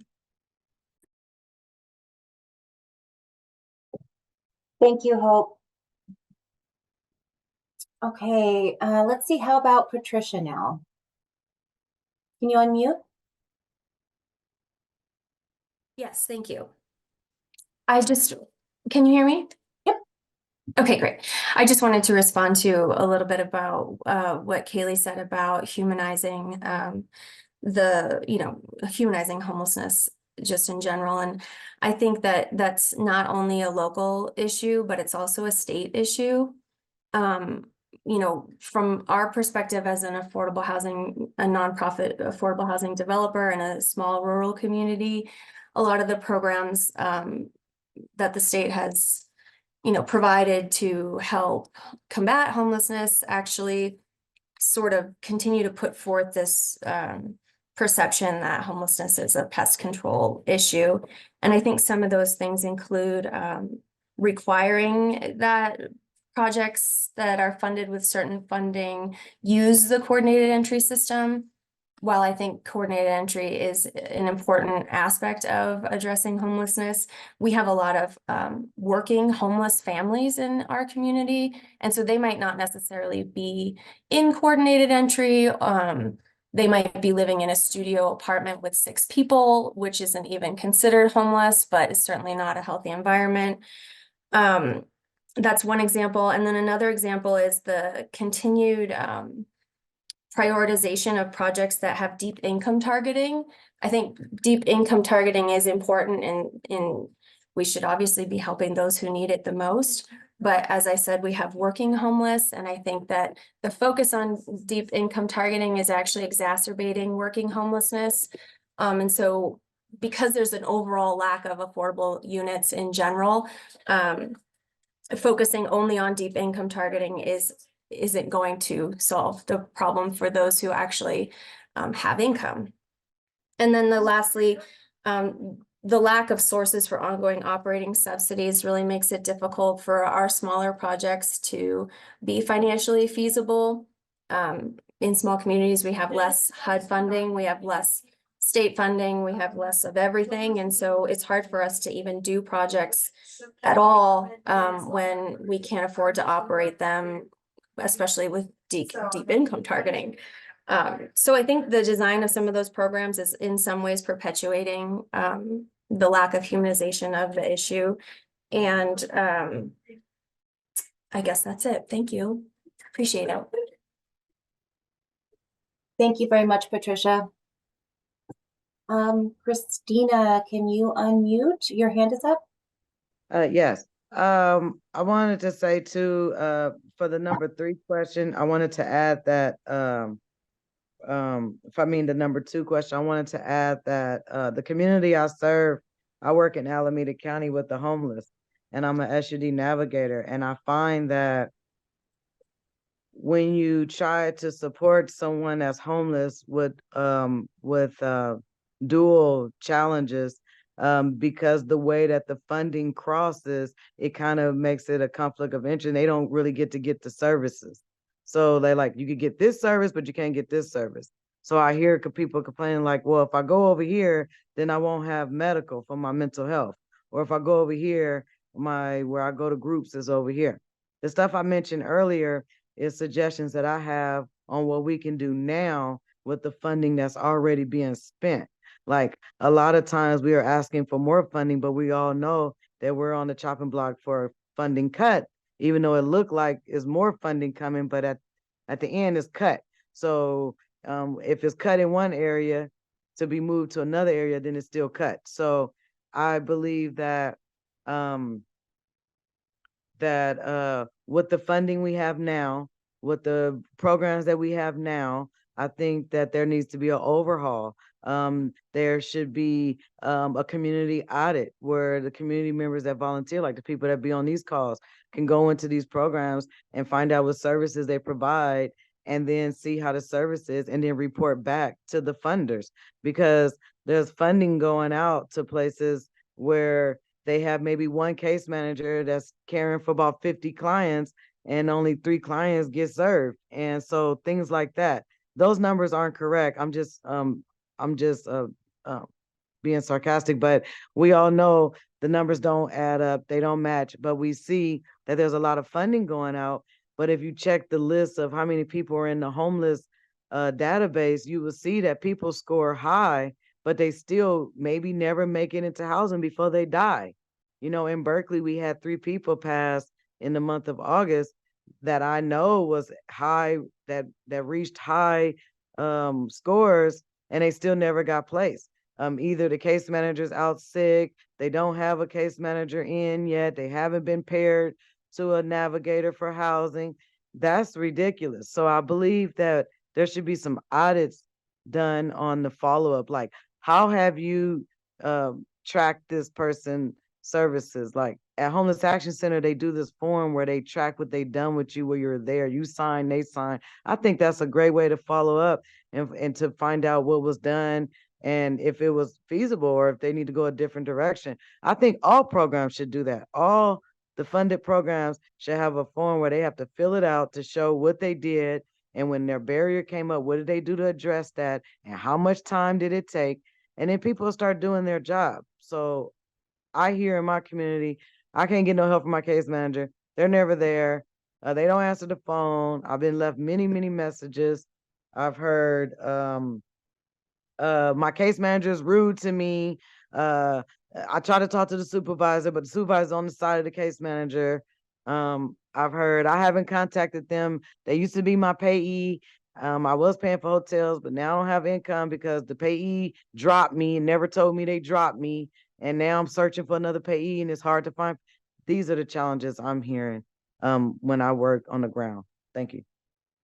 Thank you, Hope. Okay, let's see. How about Patricia now? Can you unmute? Yes, thank you. Can you hear me? Yep. Okay, great. I just wanted to respond to a little bit about what Kaylee said about humanizing humanizing homelessness just in general. And I think that that's not only a local issue, but it's also a state issue. You know, from our perspective as a nonprofit affordable housing developer in a small rural community, a lot of the programs that the state has, you know, provided to help combat homelessness actually sort of continue to put forth this perception that homelessness is a pest control issue. And I think some of those things include requiring that projects that are funded with certain funding use the coordinated entry system. while I think coordinated entry is an important aspect of addressing homelessness, we have a lot of working homeless families in our community. And so they might not necessarily be in coordinated entry. They might be living in a studio apartment with 6 people, which isn't even considered homeless, but is certainly not a healthy environment. That's one example. And then another example is the continued prioritization of projects that have deep income targeting. I think deep income targeting is important, and we should obviously be helping those who need it the most. But as I said, we have working homeless, and I think that the focus on deep income targeting is actually exacerbating working homelessness. And so because there's an overall lack of affordable units in general, focusing only on deep income targeting isn't going to solve the problem for those who actually have income. And then lastly, the lack of sources for ongoing operating subsidies really makes it difficult for our smaller projects to be financially feasible. In small communities, we have less HUD funding, we have less state funding, we have less of everything. And so it's hard for us to even do projects at all when we can't afford to operate them, especially with deep income targeting. So I think the design of some of those programs is in some ways perpetuating the lack of humanization of the issue. And I guess that's it. Thank you. Appreciate it. Thank you very much, Patricia. Christina, can you unmute? Your hand is up. Yes. I wanted to say too, for the number 3 question, I wanted to add that, the number 2 question, I wanted to add that, the community I serve, I work in Alameda County with the homeless, and I'm an SUD navigator. And I find that when you try to support someone that's homeless with dual challenges, because the way that the funding crosses, it kind of makes it a conflict of interest. They don't really get the services. So they like, you could get this service, but you can't get this service. So I hear people complaining like, well, if I go over here, then I won't have medical for my mental health. Or if I go over here, where I go to groups is over here. The stuff I mentioned earlier is suggestions that I have on what we can do now with the funding that's already being spent. Like a lot of times we are asking for more funding, but we all know that we're on the chopping block for a funding cut, even though it looked like is more funding coming, but at the end it's cut. So if it's cut in one area to be moved to another area, then it's still cut. So I believe that with the funding we have now, with the programs that we have now, I think that there needs to be an overhaul. There should be a community audit where the community members that volunteer, like the people that be on these calls, can go into these programs and find out what services they provide, and then see how the service is, and then report back to the funders, because there's funding going out to places where they have maybe one case manager that's caring for about 50 clients and only 3 clients get served. And so things like that, those numbers aren't correct. I'm just being sarcastic, but we all know the numbers don't add up. They don't match, but we see that there's a lot of funding going out. But if you check the list of how many people are in the homeless database, you will see that people score high, but they still maybe never make it into housing before they die. You know, in Berkeley, we had 3 people pass in the month of August that I know was high, that reached high scores, and they still never got placed. Either the case manager's out sick, they don't have a case manager in yet, they haven't been paired to a navigator for housing. That's ridiculous. So I believe that there should be some audits done on the follow-up. Like, how have you tracked this person services? Like at Homeless Action Center, they do this form where they track what they done with you while you're there. You sign, they sign. I think that's a great way to follow up and to find out what was done and if it was feasible or if they need to go a different direction. I think all programs should do that. All the funded programs should have a form where they have to fill it out to show what they did And when their barrier came up, what did they do to address that? And how much time did it take? And then people start doing their job. So I hear in my community, I can't get no help from my case manager. They're never there. They don't answer the phone. I've been left many, many messages. I've heard my case manager is rude to me. I try to talk to the supervisor, but the supervisor's on the side of the case manager. I've heard I haven't contacted them. They used to be my payee. I was paying for hotels, but now I don't have income because the payee dropped me and never told me they dropped me. And now I'm searching for another payee and it's hard to find. These are the challenges I'm hearing when I work on the ground. Thank you.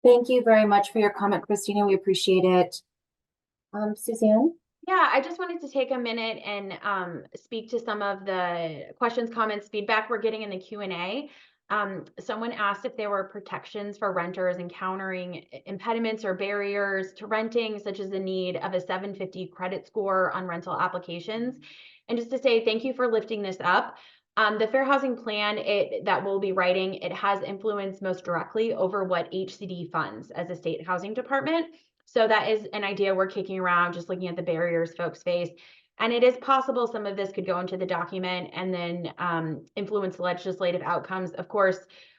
Thank you very much for your comment, Christina. We appreciate it. Suzanne? Yeah, I just wanted to take a minute and speak to some of the questions, comments, feedback we're getting in the Q&A. Someone asked if there were protections for renters encountering impediments or barriers to renting, such as the need of a 750 credit score on rental applications. And just to say thank you for lifting this up. The Fair Housing Plan that we'll be writing, it has influence most directly over what HCD funds as a state housing department. So that is an idea we're kicking around, just looking at the barriers folks face. And it is possible some of this could go into the document and then influence legislative outcomes. Of course,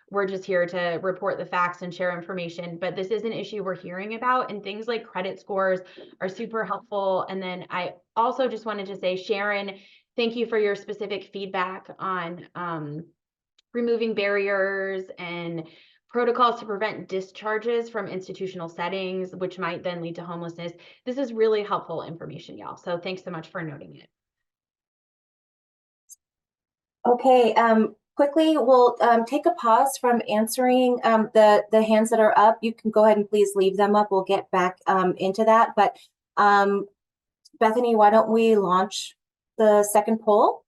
we're just here to report the facts and share information, but this is an issue we're hearing about, and things like credit scores are super helpful. And then I also just wanted to say, Sharon, thank you for your specific feedback on removing barriers and protocols to prevent discharges from institutional settings, which might then lead to homelessness. This is really helpful information, y'all. So thanks so much for noting it. Okay, quickly, we'll take a pause from answering the hands that are up. You can go ahead and please leave them up. We'll get back into that. But Bethany, why don't we launch the second poll?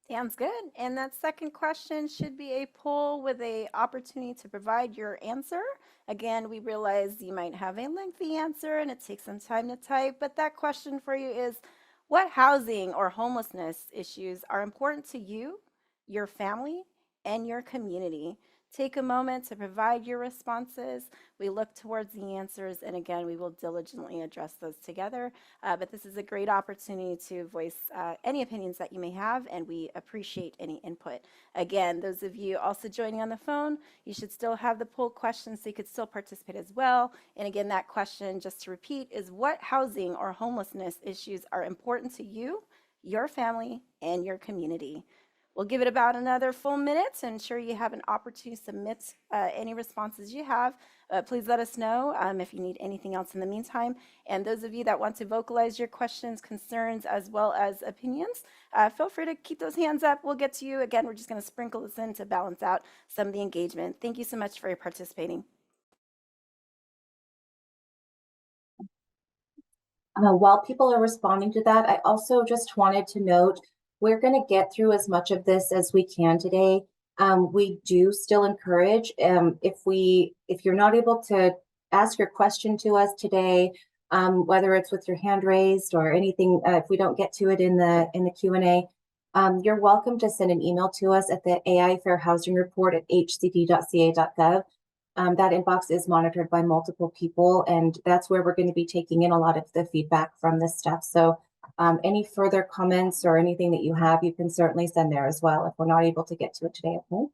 Sounds good. And that second question should be a poll with an opportunity to provide your answer. Again, we realize you might have a lengthy answer and it takes some time to type, but that question for you is, what housing or homelessness issues are important to you, your family, and your community? Take a moment to provide your responses. We look towards the answers, and again, we will diligently address those together. But this is a great opportunity to voice any opinions that you may have, and we appreciate any input. Again, those of you also joining on the phone, you should still have the poll questions so you could still participate as well. And again, that question, just to repeat, is what housing or homelessness issues are important to you, your family, and your community? We'll give it about another full minute to ensure you have an opportunity to submit any responses you have. Please let us know if you need anything else in the meantime. And those of you that want to vocalize your questions, concerns, as well as opinions, feel free to keep those hands up. We'll get to you. Again, we're just going to sprinkle this in to balance out some of the engagement. Thank you so much for participating. While people are responding to that, I also just wanted to note we're going to get through as much of this as we can today. We do still encourage if you're not able to ask your question to us today, whether it's with your hand raised or anything, if we don't get to it in the Q&A, you're welcome to send an email to us at the AI Fair Housing Report at hcd.ca.gov. That inbox is monitored by multiple people, and that's where we're going to be taking in a lot of the feedback from this stuff. So any further comments or anything that you have, you can certainly send there as well if we're not able to get to it today. Okay.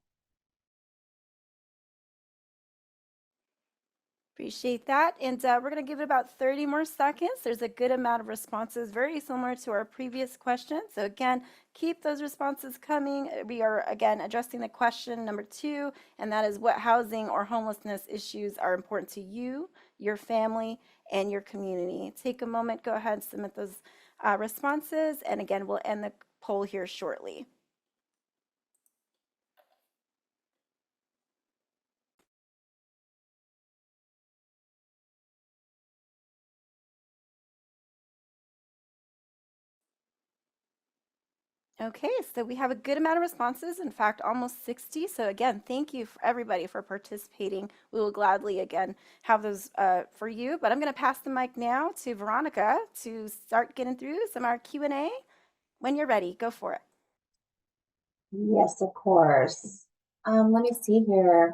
Appreciate that. And we're going to give it about 30 more seconds. There's a good amount of responses, very similar to our previous question. So again, keep those responses coming. We are, again, addressing the question number 2, and that is what housing or homelessness issues are important to you, your family, and your community. Take a moment, go ahead and submit those responses. And again, we'll end the poll here shortly. Okay, so we have a good amount of responses, in fact, almost 60. So again, thank you for everybody for participating. We will gladly, again, have those for you. But I'm going to pass the mic now to Veronica to start getting through some of our Q&A. When you're ready, go for it. Yes, of course. Let me see here.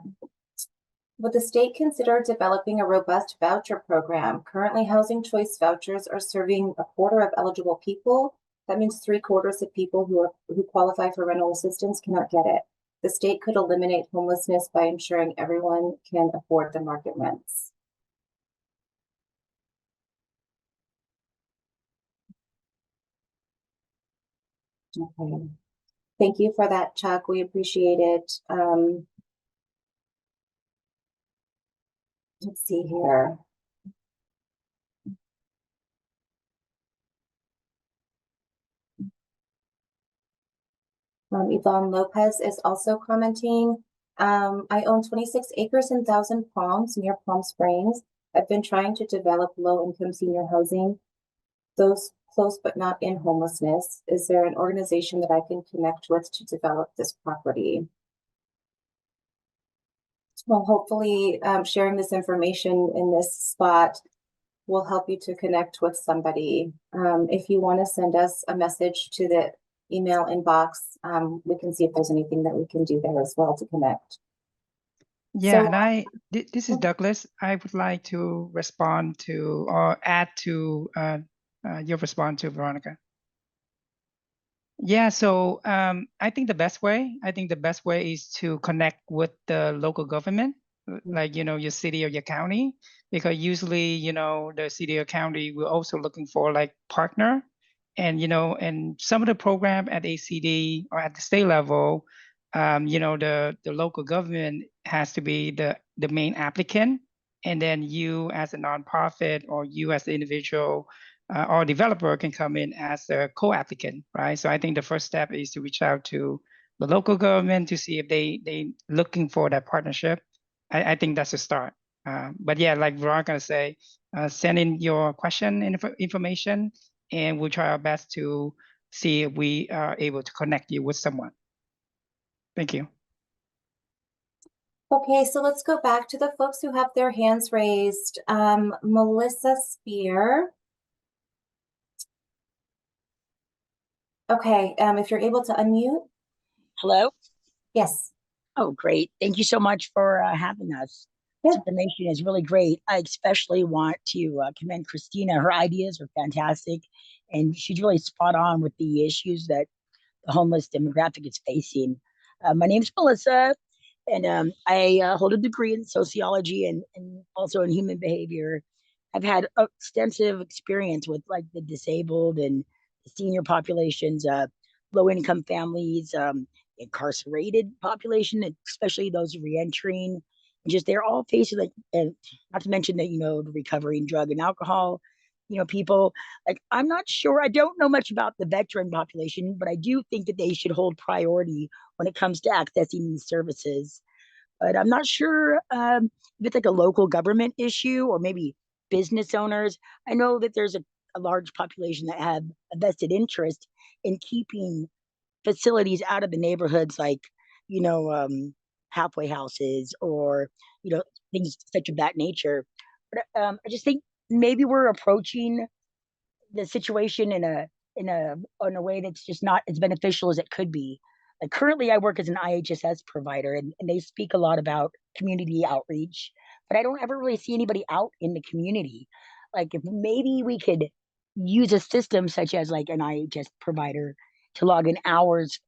Would the state consider developing a robust voucher program? Currently, housing choice vouchers are serving a quarter of eligible people. That means 3/4 of people who qualify for rental assistance cannot get it. The state could eliminate homelessness by ensuring everyone can afford the market rents. Okay. Thank you for that, Chuck. We appreciate it. Let's see here. Yvonne Lopez is also commenting. I own 26 acres in Thousand Palms near Palm Springs. I've been trying to develop low-income senior housing, those close but not in homelessness. Is there an organization that I can connect with to develop this property? Well, hopefully, sharing this information in this spot will help you to connect with somebody. If you want to send us a message to the email inbox, we can see if there's anything that we can do there as well to connect. Yeah, So- and this is Douglas. I would like to respond to or add to your response to Veronica. Yeah, so I think the best way is to connect with the local government, like, your city or your county, because usually, the city or county will also looking for like partner, and, and some of the program at ACD or at the state level, the local government has to be the main applicant, and then you as a nonprofit or you as the individual or developer can come in as a co-applicant, right? So I think the first step is to reach out to the local government to see if they looking for that partnership. I think that's a start. But yeah, like Veronica say, send in your question information, and we'll try our best to see if we are able to connect you with someone. Thank you. Okay, so let's go back to the folks who have their hands raised. Melissa Spear. Okay, if you're able to unmute. Hello? Yes. Oh, great. Thank you so much for having us. Yeah. This information is really great. I especially want to commend Christina. Her ideas are fantastic, and she's really spot on with the issues that the homeless demographic is facing. My name's Melissa, and I hold a degree in sociology and also in human behavior. I've had extensive experience with like the disabled and the senior populations, low income families, incarcerated population, especially those reentering. Just they're all facing like, and not to mention that the recovering drug and alcohol, people. Like I'm not sure. I don't know much about the veteran population, but I do think that they should hold priority when it comes to accessing these services. But I'm not sure if it's like a local government issue or maybe business owners. I know that there's a large population that have a vested interest in keeping facilities out of the neighborhoods, like you know halfway houses or things such of that nature. But I just think maybe we're approaching the situation in a way that's just not as beneficial as it could be. Like currently I work as an IHSS provider, and they speak a lot about community outreach, but I don't ever really see anybody out in the community. Like if maybe we could use a system such as like an IHS provider to log in hours,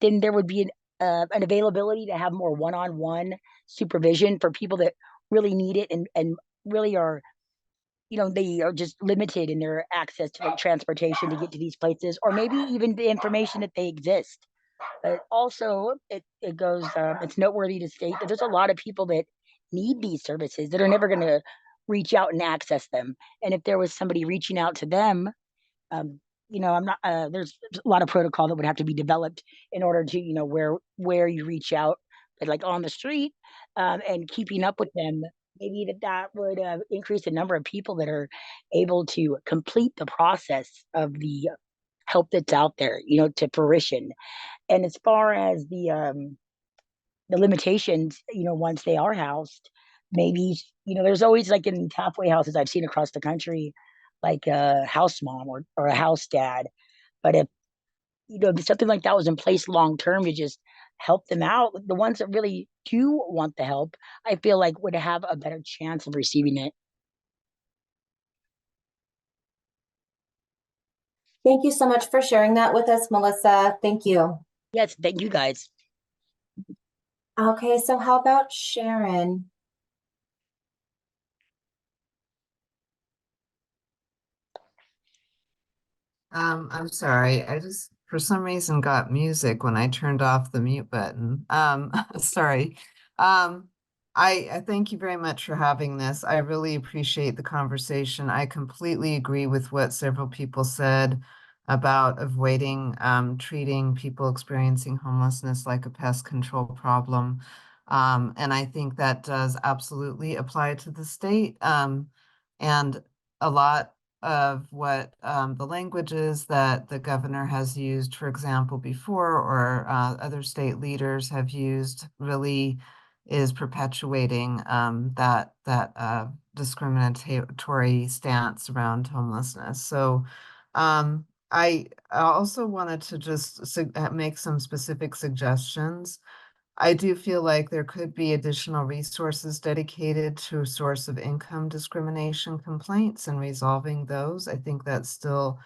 then there would be an availability to have more one-on-one supervision for people that really need it and really are they are just limited in their access to like transportation to get to these places, or maybe even the information that they exist. But also, it goes. It's noteworthy to state that there's a lot of people that need these services that are never going to reach out and access them. And if there was somebody reaching out to them, um, I'm not. There's a lot of protocol that would have to be developed in order to, where you reach out, but like on the street, and keeping up with them. Maybe that would increase the number of people that are able to complete the process of the help that's out there, to fruition. And as far as the limitations, once they are housed, maybe there's always like in halfway houses I've seen across the country, like a house mom or a house dad. But if something like that was in place long term to just help them out. The ones that really do want the help, I feel like would have a better chance of receiving it. Thank you so much for sharing that with us, Melissa. Thank you. Yes, thank you guys. Okay, so how about Sharon? I'm sorry. I just, for some reason, got music when I turned off the mute button. Sorry. I thank you very much for having this. I really appreciate the conversation. I completely agree with what several people said about avoiding treating people experiencing homelessness like a pest control problem. And I think that does absolutely apply to the state. And a lot of what the languages that the governor has used, for example, before, or other state leaders have used, really is perpetuating that discriminatory stance around homelessness. So I also wanted to just make some specific suggestions. I do feel like there could be additional resources dedicated to source of income discrimination complaints and resolving those. I think that's still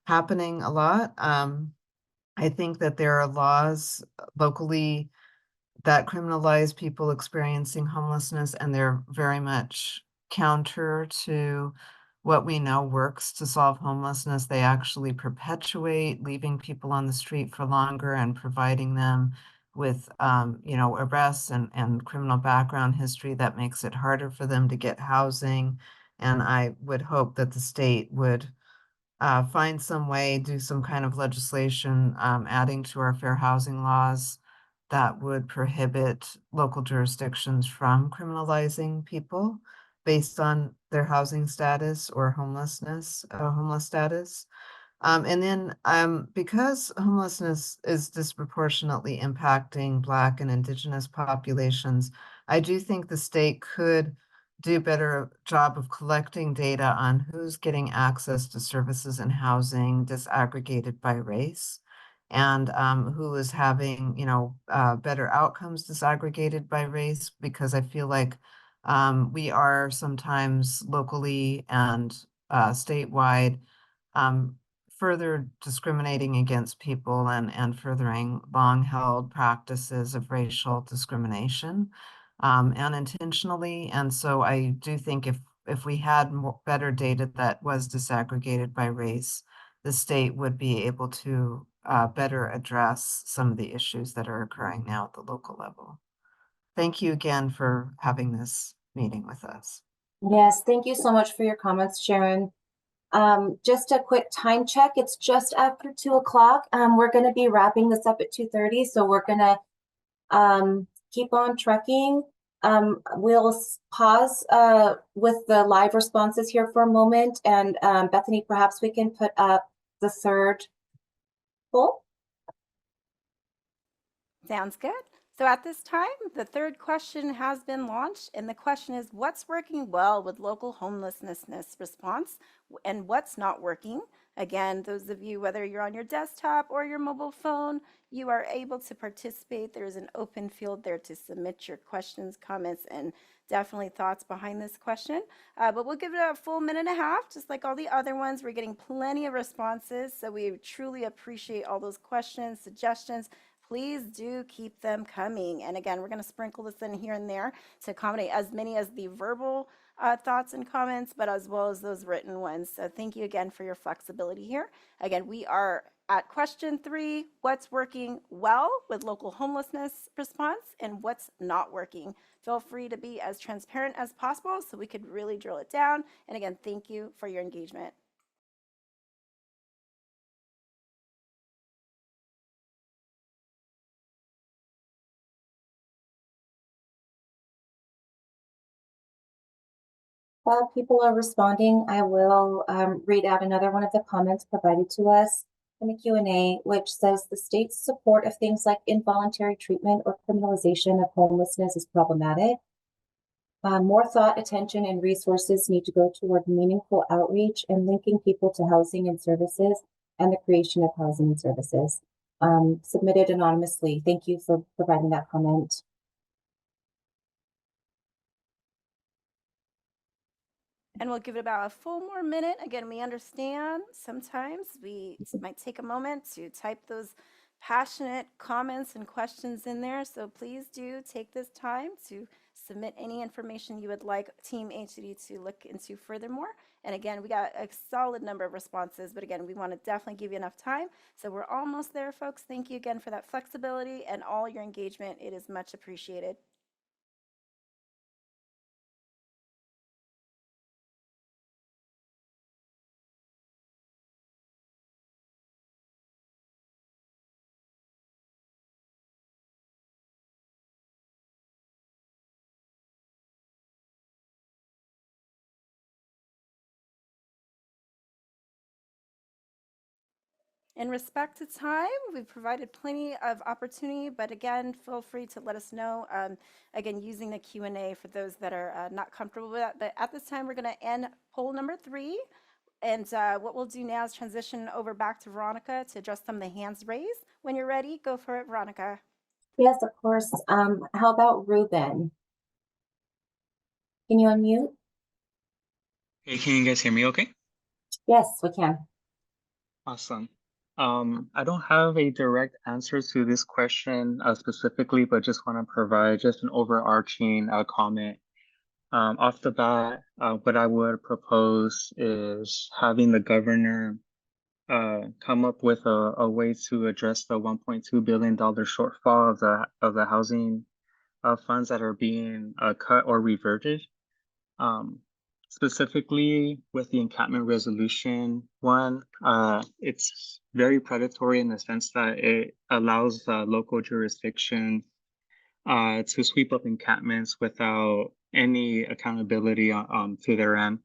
happening a lot. I think that there are laws locally that criminalize people experiencing homelessness, and they're very much counter to what we know works to solve homelessness. They actually perpetuate leaving people on the street for longer and providing them with arrests and criminal background history that makes it harder for them to get housing. And I would hope that the state would find some way, do some kind of legislation adding to our fair housing laws that would prohibit local jurisdictions from criminalizing people based on their housing status or homeless status. And then because homelessness is disproportionately impacting Black and Indigenous populations, I do think the state could do a better job of collecting data on who's getting access to services and housing disaggregated by race, and who is having, better outcomes disaggregated by race, because I feel like we are sometimes locally and statewide further discriminating against people and furthering long-held practices of racial discrimination unintentionally. And so I do think if we had better data that was disaggregated by race, the state would be able to better address some of the issues that are occurring now at the local level. Thank you again for having this meeting with us. Yes, thank you so much for your comments, Sharon. Just a quick time check. It's just after 2 o'clock. We're going to be wrapping this up at 2:30, so we're going to keep on trucking. We'll pause with the live responses here for a moment, and Bethany, perhaps we can put up the third poll. Sounds good. So at this time, the third question has been launched, and the question is, what's working well with local homelessness response and what's not working? Again, those of you, whether you're on your desktop or your mobile phone, you are able to participate. There's an open field there to submit your questions, comments, and definitely thoughts behind this question. But we'll give it a full minute and a half, just like all the other ones. We're getting plenty of responses, so we truly appreciate all those questions, suggestions. Please do keep them coming. And again, we're going to sprinkle this in here and there to accommodate as many as the verbal thoughts and comments, but as well as those written ones. So thank you again for your flexibility here. Again, we are at question 3, what's working well with local homelessness response and what's not working? Feel free to be as transparent as possible so we could really drill it down. And again, thank you for your engagement. While people are responding, I will read out another one of the comments provided to us in the Q&A, which says the state's support of things like involuntary treatment or criminalization of homelessness is problematic. More thought, attention, and resources need to go toward meaningful outreach and linking people to housing and services and the creation of housing and services. submitted anonymously. Thank you for providing that comment. And we'll give it about a full more minute. Again, we understand sometimes we might take a moment to type those passionate comments and questions in there. So please do take this time to submit any information you would like Team HCD to look into furthermore. And again, we got a solid number of responses, but again, we want to definitely give you enough time. So we're almost there, folks. Thank you again for that flexibility and all your engagement. It is much appreciated. In respect to time, we've provided plenty of opportunity, but again, feel free to let us know, again, using the Q&A for those that are not comfortable with that. But at this time, we're going to end poll number 3. And what we'll do now is transition over back to Veronica to address some of the hands raised. When you're ready, go for it, Veronica. Yes, of course. How about Ruben? Can you unmute? Hey, can you guys hear me okay? Yes, we can. Awesome. I don't have a direct answer to this question specifically, but just want to provide just an overarching comment. Off the bat, what I would propose is having the governor come up with a way to address the $1.2 billion shortfall of the housing funds that are being cut or reverted. Specifically with the encampment resolution one, it's very predatory in the sense that it allows local jurisdiction to sweep up encampments without any accountability to their end.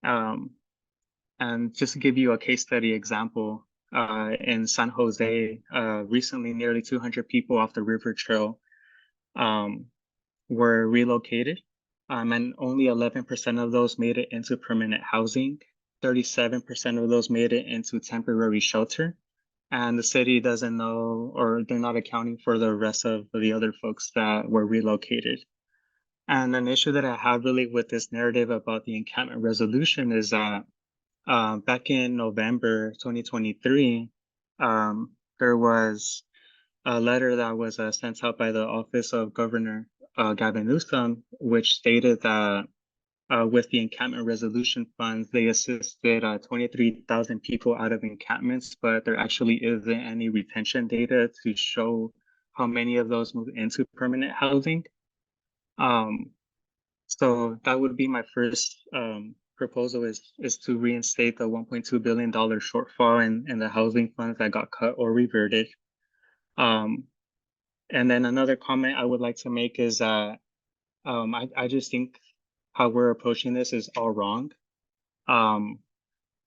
And just to give you a case study example, in San Jose, recently nearly 200 people off the river trail were relocated. And only 11% of those made it into permanent housing. 37% of those made it into temporary shelter. And the city doesn't know, or they're not accounting for the rest of the other folks that were relocated. And an issue that I have really with this narrative about the encampment resolution is that back in November 2023, there was a letter that was sent out by the Office of Governor Gavin Newsom, which stated that with the encampment resolution funds, they assisted 23,000 people out of encampments, but there actually isn't any retention data to show how many of those moved into permanent housing. So that would be my first proposal is to reinstate the $1.2 billion shortfall in the housing funds that got cut or reverted. And then another comment I would like to make is that I just think how we're approaching this is all wrong.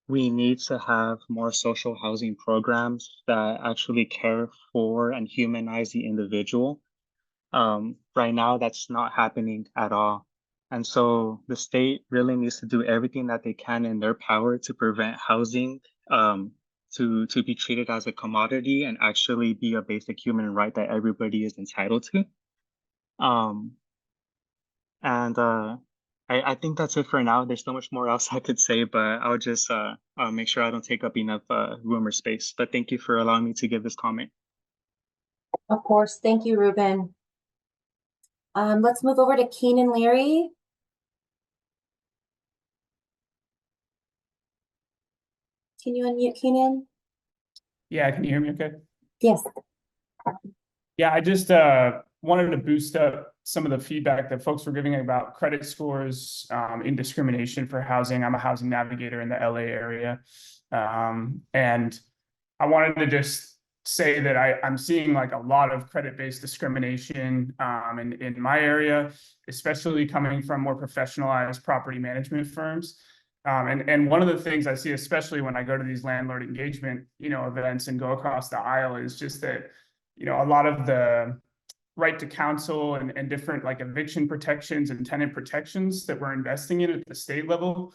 We need to have more social housing programs that actually care for and humanize the individual. Right now, that's not happening at all. And so the state really needs to do everything that they can in their power to prevent housing to be treated as a commodity and actually be a basic human right that everybody is entitled to. I think that's it for now. There's so much more else I could say, but I'll just make sure I don't take up enough room or space. But thank you for allowing me to give this comment. Of course. Thank you, Ruben. Let's move over to Keenan Leary. Can you unmute Keenan? Yeah, can you hear me okay? Yes. Yeah, I just wanted to boost up some of the feedback that folks were giving about credit scores in discrimination for housing. I'm a housing navigator in the LA area. And I wanted to just say that I'm seeing like a lot of credit-based discrimination in my area, especially coming from more professionalized property management firms. And one of the things I see, especially when I go to these landlord engagement, events and go across the aisle, is just that, a lot of the right to counsel and different like eviction protections and tenant protections that we're investing in at the state level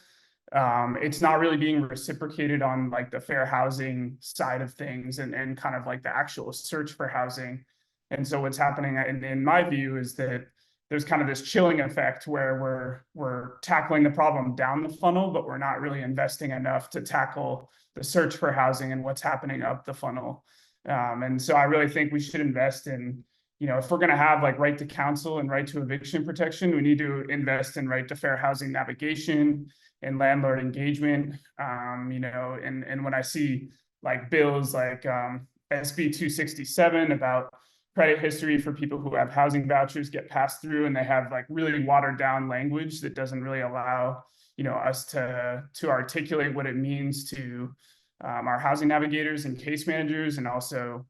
it's not really being reciprocated on like the fair housing side of things and kind of like the actual search for housing. And so what's happening in my view is that there's kind of this chilling effect where we're tackling the problem down the funnel, but we're not really investing enough to tackle the search for housing and what's happening up the funnel. And so I really think we should invest in, if we're going to have like right to counsel and right to eviction protection, we need to invest in right to fair housing navigation and landlord engagement. And when I see like bills like SB 267 about credit history for people who have housing vouchers get passed through, and they have like really watered down language that doesn't really allow us to articulate what it means to our housing navigators and case managers, and also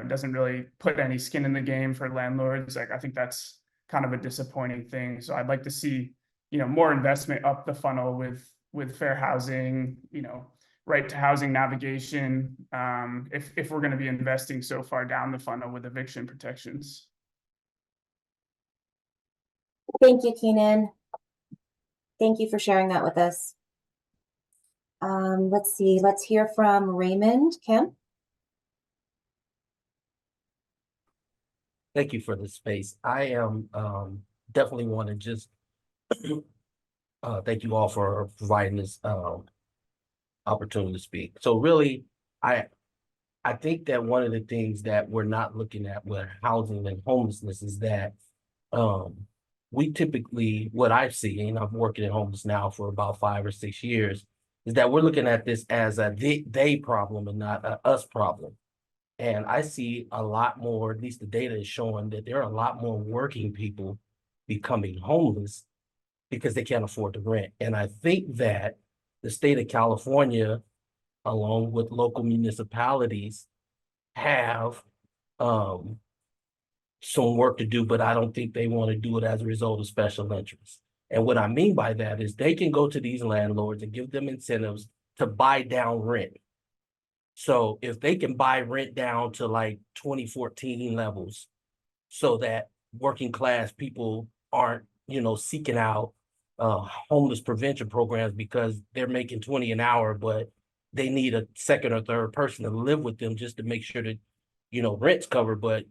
doesn't really put any skin in the game for landlords. Like I think that's kind of a disappointing thing. So I'd like to see more investment up the funnel with fair housing, right to housing navigation, if we're going to be investing so far down the funnel with eviction protections. Thank you, Keenan. Thank you for sharing that with us. Let's see, let's hear from Raymond Kemp. Thank you for the space. I am definitely want to just thank you all for providing this opportunity to speak. So really, I think that one of the things that we're not looking at with housing and homelessness is that we typically, what I've seen, I'm working in homeless now for about 5 or 6 years, is that we're looking at this as a they problem and not a us problem. And I see a lot more, at least the data is showing that there are a lot more working people becoming homeless because they can't afford to rent. And I think that the state of California, along with local municipalities, have some work to do, but I don't think they want to do it as a result of special interests. And what I mean by that is they can go to these landlords and give them incentives to buy down rent. So if they can buy rent down to like 2014 levels, so that working class people aren't, seeking out homeless prevention programs because they're making 20 an hour, but they need a second or third person to live with them just to make sure that, rent's covered, but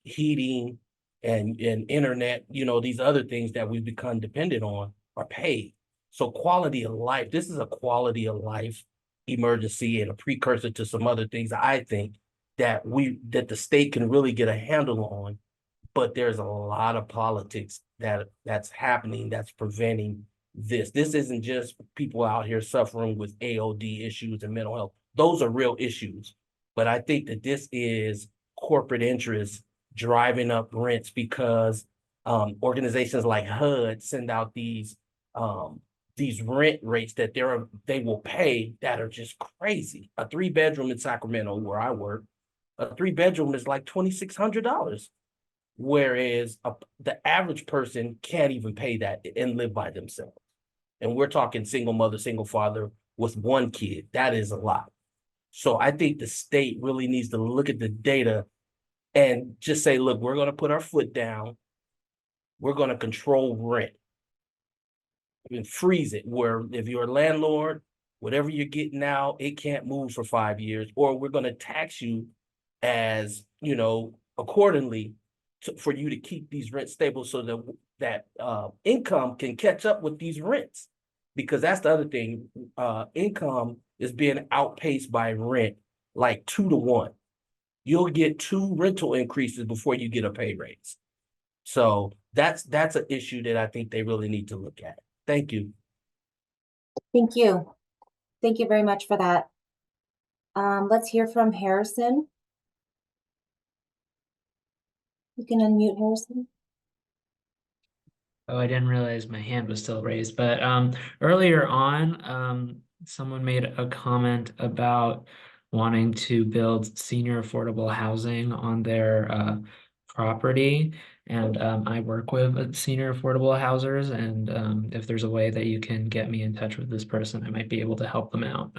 heating and internet, these other things that we've become dependent on are paid. So quality of life, this is a quality of life emergency and a precursor to some other things I think that the state can really get a handle on. But there's a lot of politics that's happening that's preventing this. This isn't just people out here suffering with AOD issues and mental health. Those are real issues. But I think that this is corporate interests driving up rents because organizations like HUD send out these rent rates that they will pay that are just crazy. A 3-bedroom in Sacramento, where I work, a 3-bedroom is like $2,600. Whereas the average person can't even pay that and live by themselves. And we're talking single mother, single father with 1 kid. That is a lot. So I think the state really needs to look at the data and just say, look, we're going to put our foot down. We're going to control rent and freeze it, where if you're a landlord, whatever you're getting now, it can't move for 5 years, or we're going to tax you as, accordingly for you to keep these rents stable so that income can catch up with these rents. Because that's the other thing, income is being outpaced by rent like 2 to 1. You'll get 2 rental increases before you get a pay raise. So that's an issue that I think they really need to look at. Thank you. Thank you. Thank you very much for that. Let's hear from Harrison. You can unmute Harrison. Oh, I didn't realize my hand was still raised, but earlier on, someone made a comment about wanting to build senior affordable housing on their property. And I work with senior affordable housers, and if there's a way that you can get me in touch with this person, I might be able to help them out.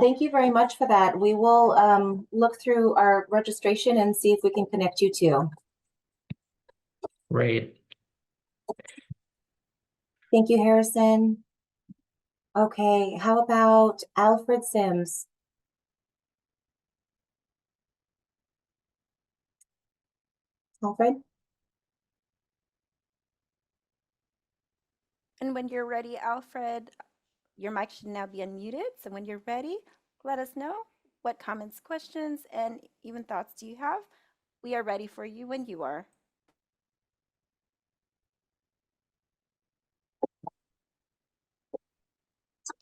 Thank you very much for that. We will look through our registration and see if we can connect you too. Great. Thank you, Harrison. Okay, how about Alfred Sims? Alfred? And when you're ready, Alfred, your mic should now be unmuted. So when you're ready, let us know what comments, questions, and even thoughts do you have. We are ready for you when you are.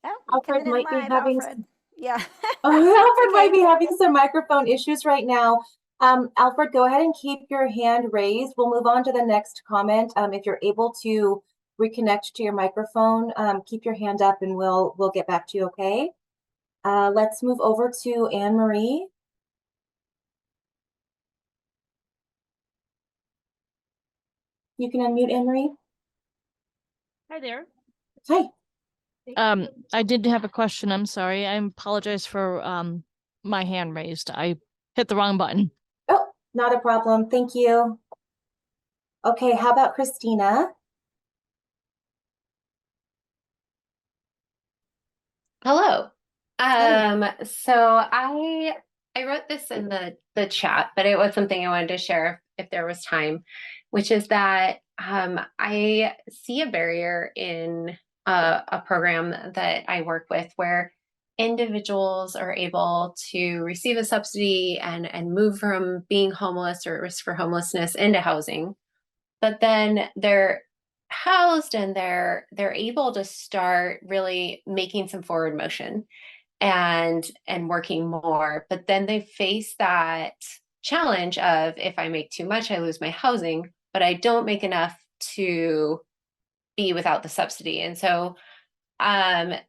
Oh, you're Alfred coming in might be live, having Alfred. Yeah, Alfred might be okay. having some microphone issues right now. Alfred, go ahead and keep your hand raised. We'll move on to the next comment. If you're able to reconnect to your microphone, keep your hand up and we'll get back to you, okay? Let's move over to Anne Marie. You can unmute Anne Marie. Hi there. Hi. I did have a question. I'm sorry. I apologize for my hand raised. I hit the wrong button. Oh, not a problem. Thank you. Okay, how about Christina? Hello. Hey. So I wrote this in the chat, but it was something I wanted to share if there was time, which is that I see a barrier in a program that I work with where individuals are able to receive a subsidy and move from being homeless or at risk for homelessness into housing, but then they're housed and they're able to start really making some forward motion and working more, but then they face that challenge of, if I make too much I lose my housing, but I don't make enough to be without the subsidy. And so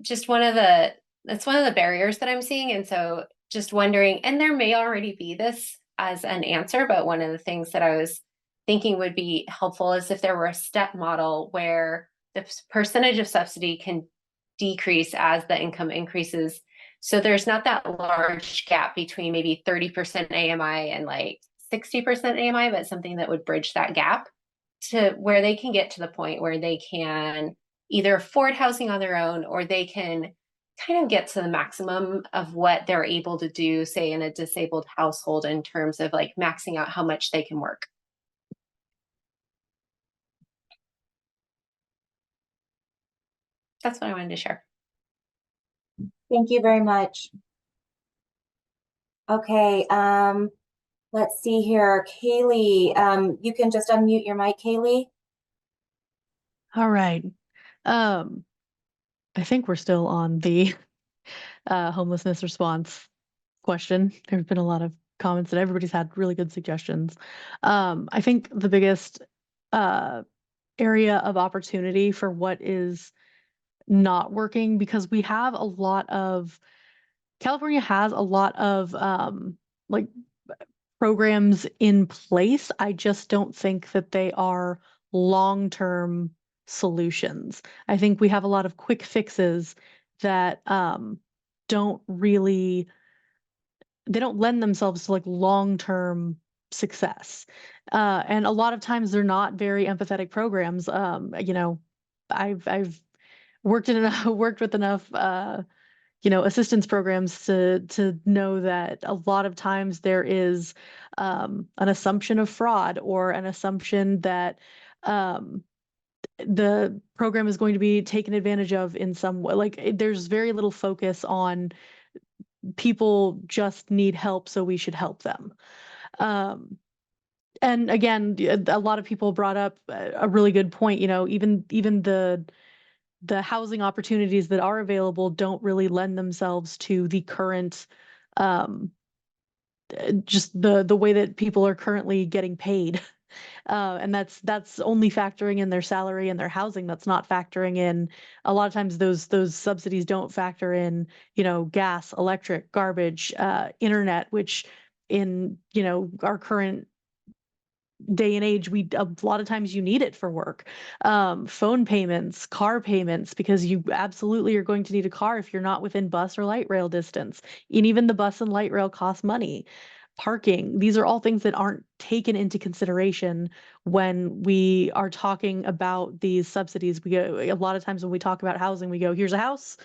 just that's one of the barriers that I'm seeing. And so just wondering, and there may already be this as an answer, but one of the things that I was thinking would be helpful is if there were a step model where the percentage of subsidy can decrease as the income increases. So there's not that large gap between maybe 30% AMI and like 60% AMI, but something that would bridge that gap to where they can get to the point where they can either afford housing on their own, or they can kind of get to the maximum of what they're able to do, say in a disabled household, in terms of like maxing out how much they can work. That's what I wanted to share. Thank you very much. Okay, let's see here. Kaylee, you can just unmute your mic, Kaylee. All right. I think we're still on the homelessness response question. There's been a lot of comments and everybody's had really good suggestions. I think the biggest area of opportunity for what is not working, because we have a lot of California has a lot of like programs in place. I just don't think that they are long-term solutions. I think we have a lot of quick fixes that don't really they don't lend themselves to like long-term success. And a lot of times they're not very empathetic programs. I've worked in enough, worked with enough assistance programs to know that a lot of times there is an assumption of fraud, or an assumption that the program is going to be taken advantage of in some way. Like there's very little focus on people just need help, so we should help them. And again, a lot of people brought up a really good point. Even the housing opportunities that are available don't really lend themselves to the current just the way that people are currently getting paid. And that's only factoring in their salary and their housing. That's not factoring in, a lot of times those subsidies don't factor in, gas, electric, garbage, internet, which in, our current day and age, a lot of times you need it for work. Phone payments, car payments, because you absolutely are going to need a car if you're not within bus or light rail distance. And even the bus and light rail cost money. parking. These are all things that aren't taken into consideration when we are talking about these subsidies. We go, a lot of times when we talk about housing, we go, here's a house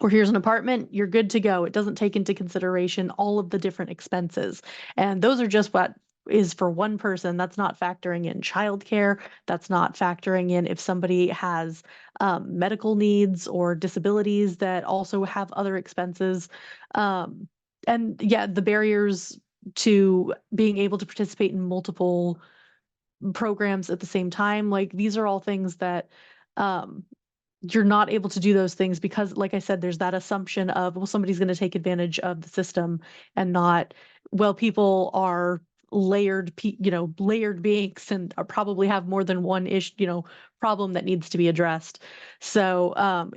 or here's an apartment, you're good to go. It doesn't take into consideration all of the different expenses. And those are just what is for one person. That's not factoring in childcare. That's not factoring in if somebody has medical needs or disabilities that also have other expenses. And yeah, the barriers to being able to participate in multiple programs at the same time, like these are all things that you're not able to do those things because, like I said, there's that assumption of, well, somebody's going to take advantage of the system and not, well, people are layered beings and are probably have more than one problem that needs to be addressed. So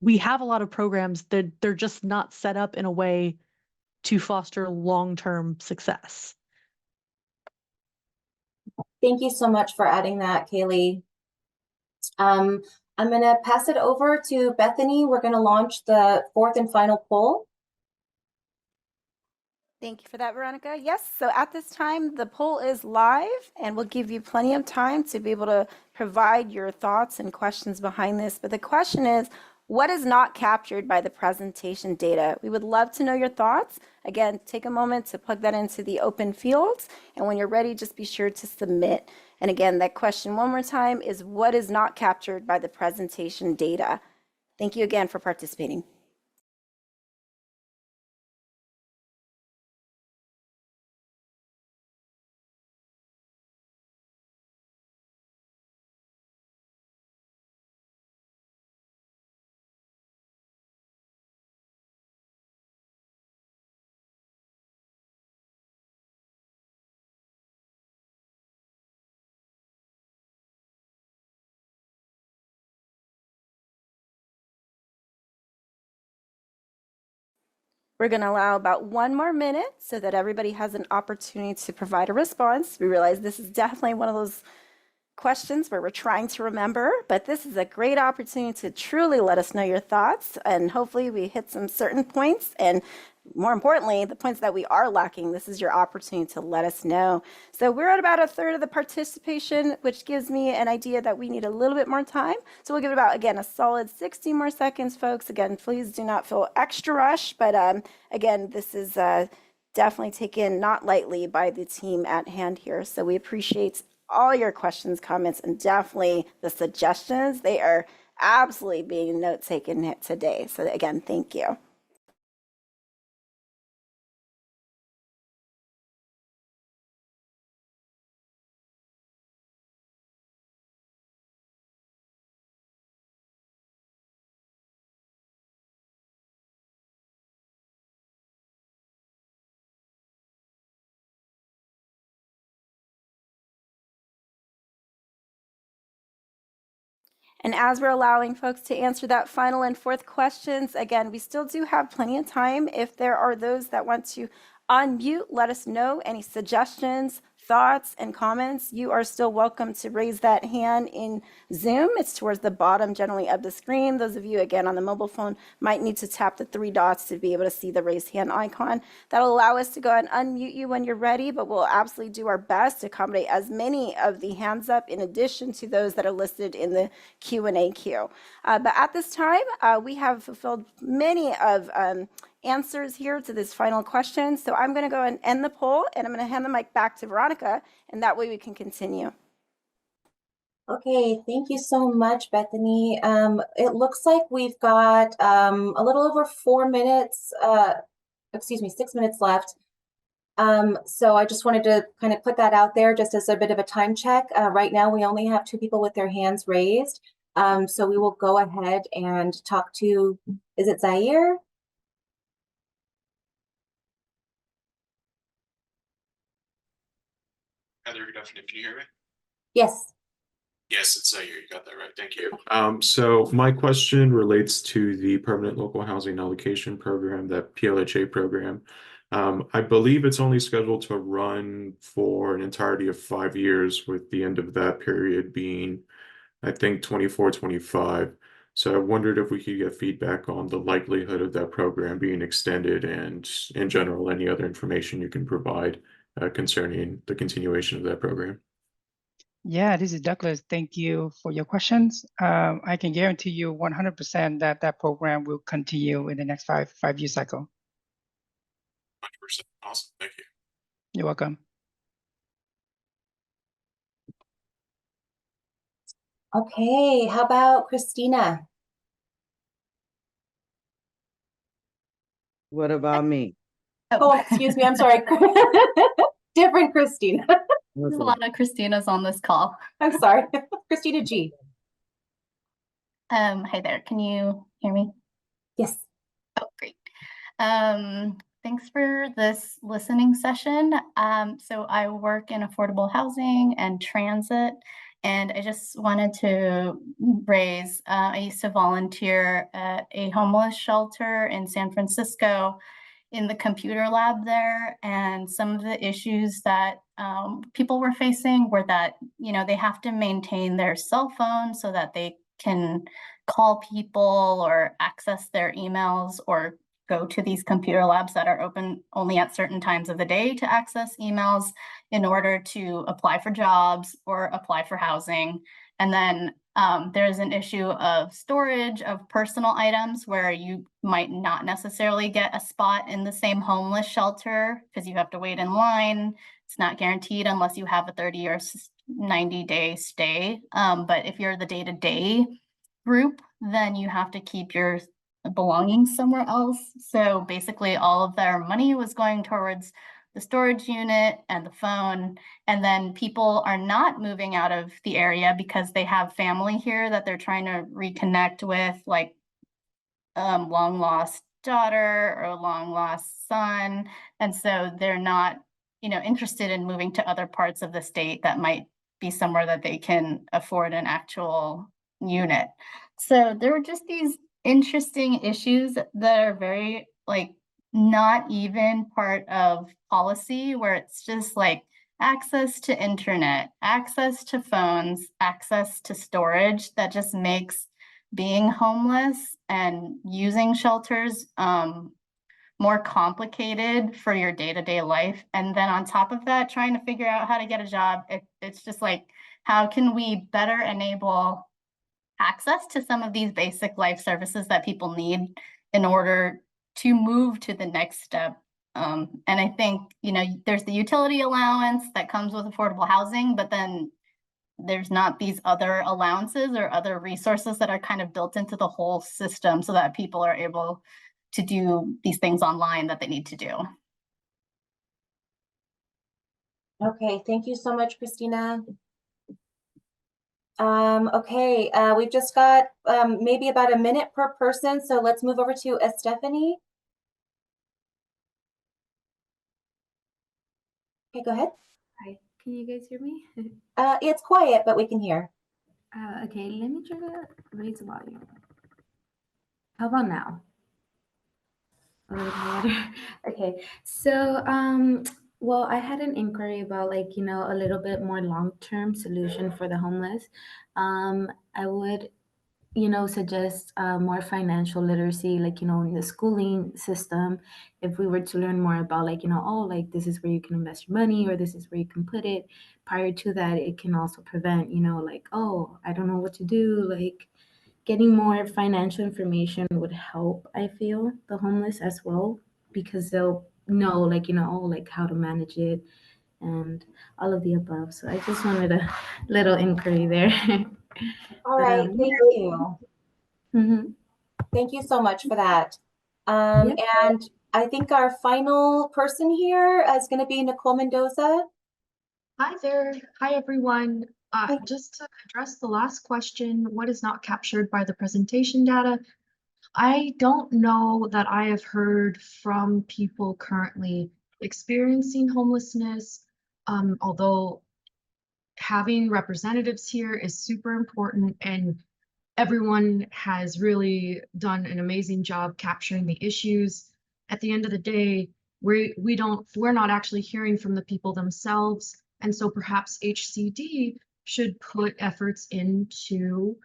we have a lot of programs that they're just not set up in a way to foster long-term success. Thank you so much for adding that, Kaylee. I'm going to pass it over to Bethany. We're going to launch the fourth and final poll. Thank you for that, Veronica. Yes, so at this time, the poll is live and we'll give you plenty of time to be able to provide your thoughts and questions behind this. But the question is, what is not captured by the presentation data? We would love to know your thoughts. Again, take a moment to plug that into the open fields. And when you're ready, just be sure to submit. And again, that question one more time is, what is not captured by the presentation data? Thank you again for participating. We're going to allow about 1 more minute so that everybody has an opportunity to provide a response. We realize this is definitely one of those questions where we're trying to remember, but this is a great opportunity to truly let us know your thoughts, and hopefully we hit some certain points, and more importantly, the points that we are lacking, this is your opportunity to let us know. So we're at about 1/3 of the participation, which gives me an idea that we need a little bit more time. So we'll give it about, again, a solid 60 more seconds, folks. Again, please do not feel extra rushed, but again, this is definitely taken not lightly by the team at hand here. So we appreciate all your questions, comments, and definitely the suggestions. They are absolutely being note taken today. So again, thank you. And as we're allowing folks to answer that final and fourth questions, again, we still do have plenty of time. If there are those that want to unmute, let us know any suggestions, thoughts, and comments. You are still welcome to raise that hand in Zoom. It's towards the bottom generally of the screen. Those of you, again, on the mobile phone might need to tap the 3 dots to be able to see the raised hand icon. That'll allow us to go and unmute you when you're ready, but we'll absolutely do our best to accommodate as many of the hands up in addition to those that are listed in the Q&A queue. But at this time, we have fulfilled many of answers here to this final question. So I'm going to go and end the poll, and I'm going to hand the mic back to Veronica, and that way we can continue. Okay, thank you so much, Bethany. It looks like we've got a little over 4 minutes, 6 minutes left. So I just wanted to kind of put that out there just as a bit of a time check. Right now, we only have 2 people with their hands raised. So we will go ahead and talk to, is it Zaire? Heather, good afternoon. Can you hear me? Yes. Yes, it's Zaire. You got that right. Thank you. So my question relates to the Permanent Local Housing Allocation Program, that PLHA program. I believe it's only scheduled to run for an entirety of 5 years, with the end of that period being, I think, 24, 25. So I wondered if we could get feedback on the likelihood of that program being extended and in general, any other information you can provide concerning the continuation of that program. Yeah, this is Douglas. Thank you for your questions. I can guarantee you 100% that that program will continue in the next five-year cycle. 100%. Awesome. Thank you. You're welcome. Okay, how about Christina? What about me? Oh, excuse me, I'm sorry. Different Christina. There's a lot of Christinas on this call. I'm sorry. Christina G. Hi there. Can you hear me? Yes. Oh, great. Thanks for this listening session. So I work in affordable housing and transit, and I just wanted to raise, I used to volunteer at a homeless shelter in San Francisco in the computer lab there, and some of the issues that people were facing were that, you know, they have to maintain their cell phone so that they can call people or access their emails or go to these computer labs that are open only at certain times of the day to access emails in order to apply for jobs or apply for housing. And then there's an issue of storage of personal items where you might not necessarily get a spot in the same homeless shelter because you have to wait in line. It's not guaranteed unless you have a 30 or 90-day stay. But if you're the day-to-day group, then you have to keep your belongings somewhere else. So basically all of their money was going towards the storage unit and the phone. And then people are not moving out of the area because they have family here that they're trying to reconnect with, like long lost daughter or long lost son. And so they're not, you know, interested in moving to other parts of the state that might be somewhere that they can afford an actual unit. So there were just these interesting issues that are very like not even part of policy, where it's just like access to internet, access to phones, access to storage that just makes being homeless and using shelters more complicated for your day-to-day life. And then on top of that, trying to figure out how to get a job, it's just like, how can we better enable access to some of these basic life services that people need in order to move to the next step? And I think, you know, there's the utility allowance that comes with affordable housing, but then there's not these other allowances or other resources that are kind of built into the whole system so that people are able to do these things online that they need to do. Okay, thank you so much, Christina. Okay, we've just got maybe about a minute per person, so let's move over to Stephanie. Okay, go ahead. Hi, can you guys hear me? It's quiet, but we can hear. Okay, let me try to raise the volume. How about now? A little better. Okay, so well, I had an inquiry about, like, you know, a little bit more long-term solution for the homeless. I would, you know, suggest more financial literacy, like, you know, in the schooling system. If we were to learn more about, like, you know, oh, like, this is where you can invest your money, or this is where you can put it. Prior to that, it can also prevent, you know, like, oh, I don't know what to do. Like, getting more financial information would help, I feel, the homeless as well, because they'll know, like, you know, oh, like, how to manage it and all of the above. So I just wanted a little inquiry there. All But, right, thank you. mhm. Thank you so much for that. And I think our final person here is going to be Nicole Mendoza. Hi there. Hi, everyone. Just to address the last question, what is not captured by the presentation data? I don't know that I have heard from people currently experiencing homelessness, although having representatives here is super important, and everyone has really done an amazing job capturing the issues. At the end of the day, we're not actually hearing from the people themselves. And so perhaps HCD should put efforts into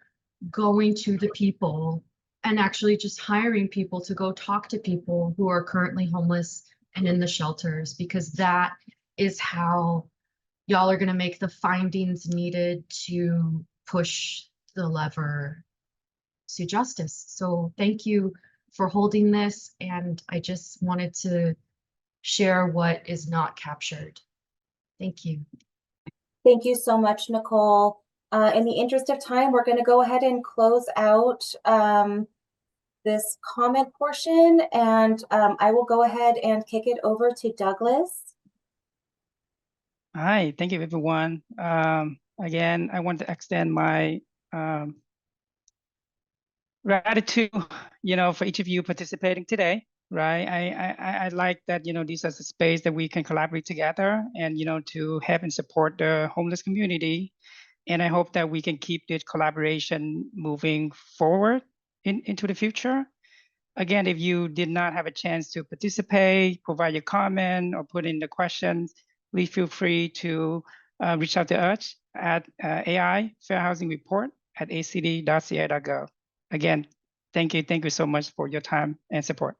going to the people and actually just hiring people to go talk to people who are currently homeless and in the shelters, because that is how y'all are going to make the findings needed to push the lever to justice. So thank you for holding this. And I just wanted to share what is not captured. Thank you. Thank you so much, Nicole. In the interest of time, we're going to go ahead and close out this comment portion, and I will go ahead and kick it over to Douglas. Hi, thank you, everyone. Again, I want to extend my gratitude, for each of you participating today. Right, I like that this is a space that we can collaborate together and to help and support the homeless community. And I hope that we can keep this collaboration moving forward into the future. Again, if you did not have a chance to participate, provide your comment, or put in the questions, please feel free to reach out to us at AI Fair Housing Report at acd.ca.gov. Again, thank you so much for your time and support.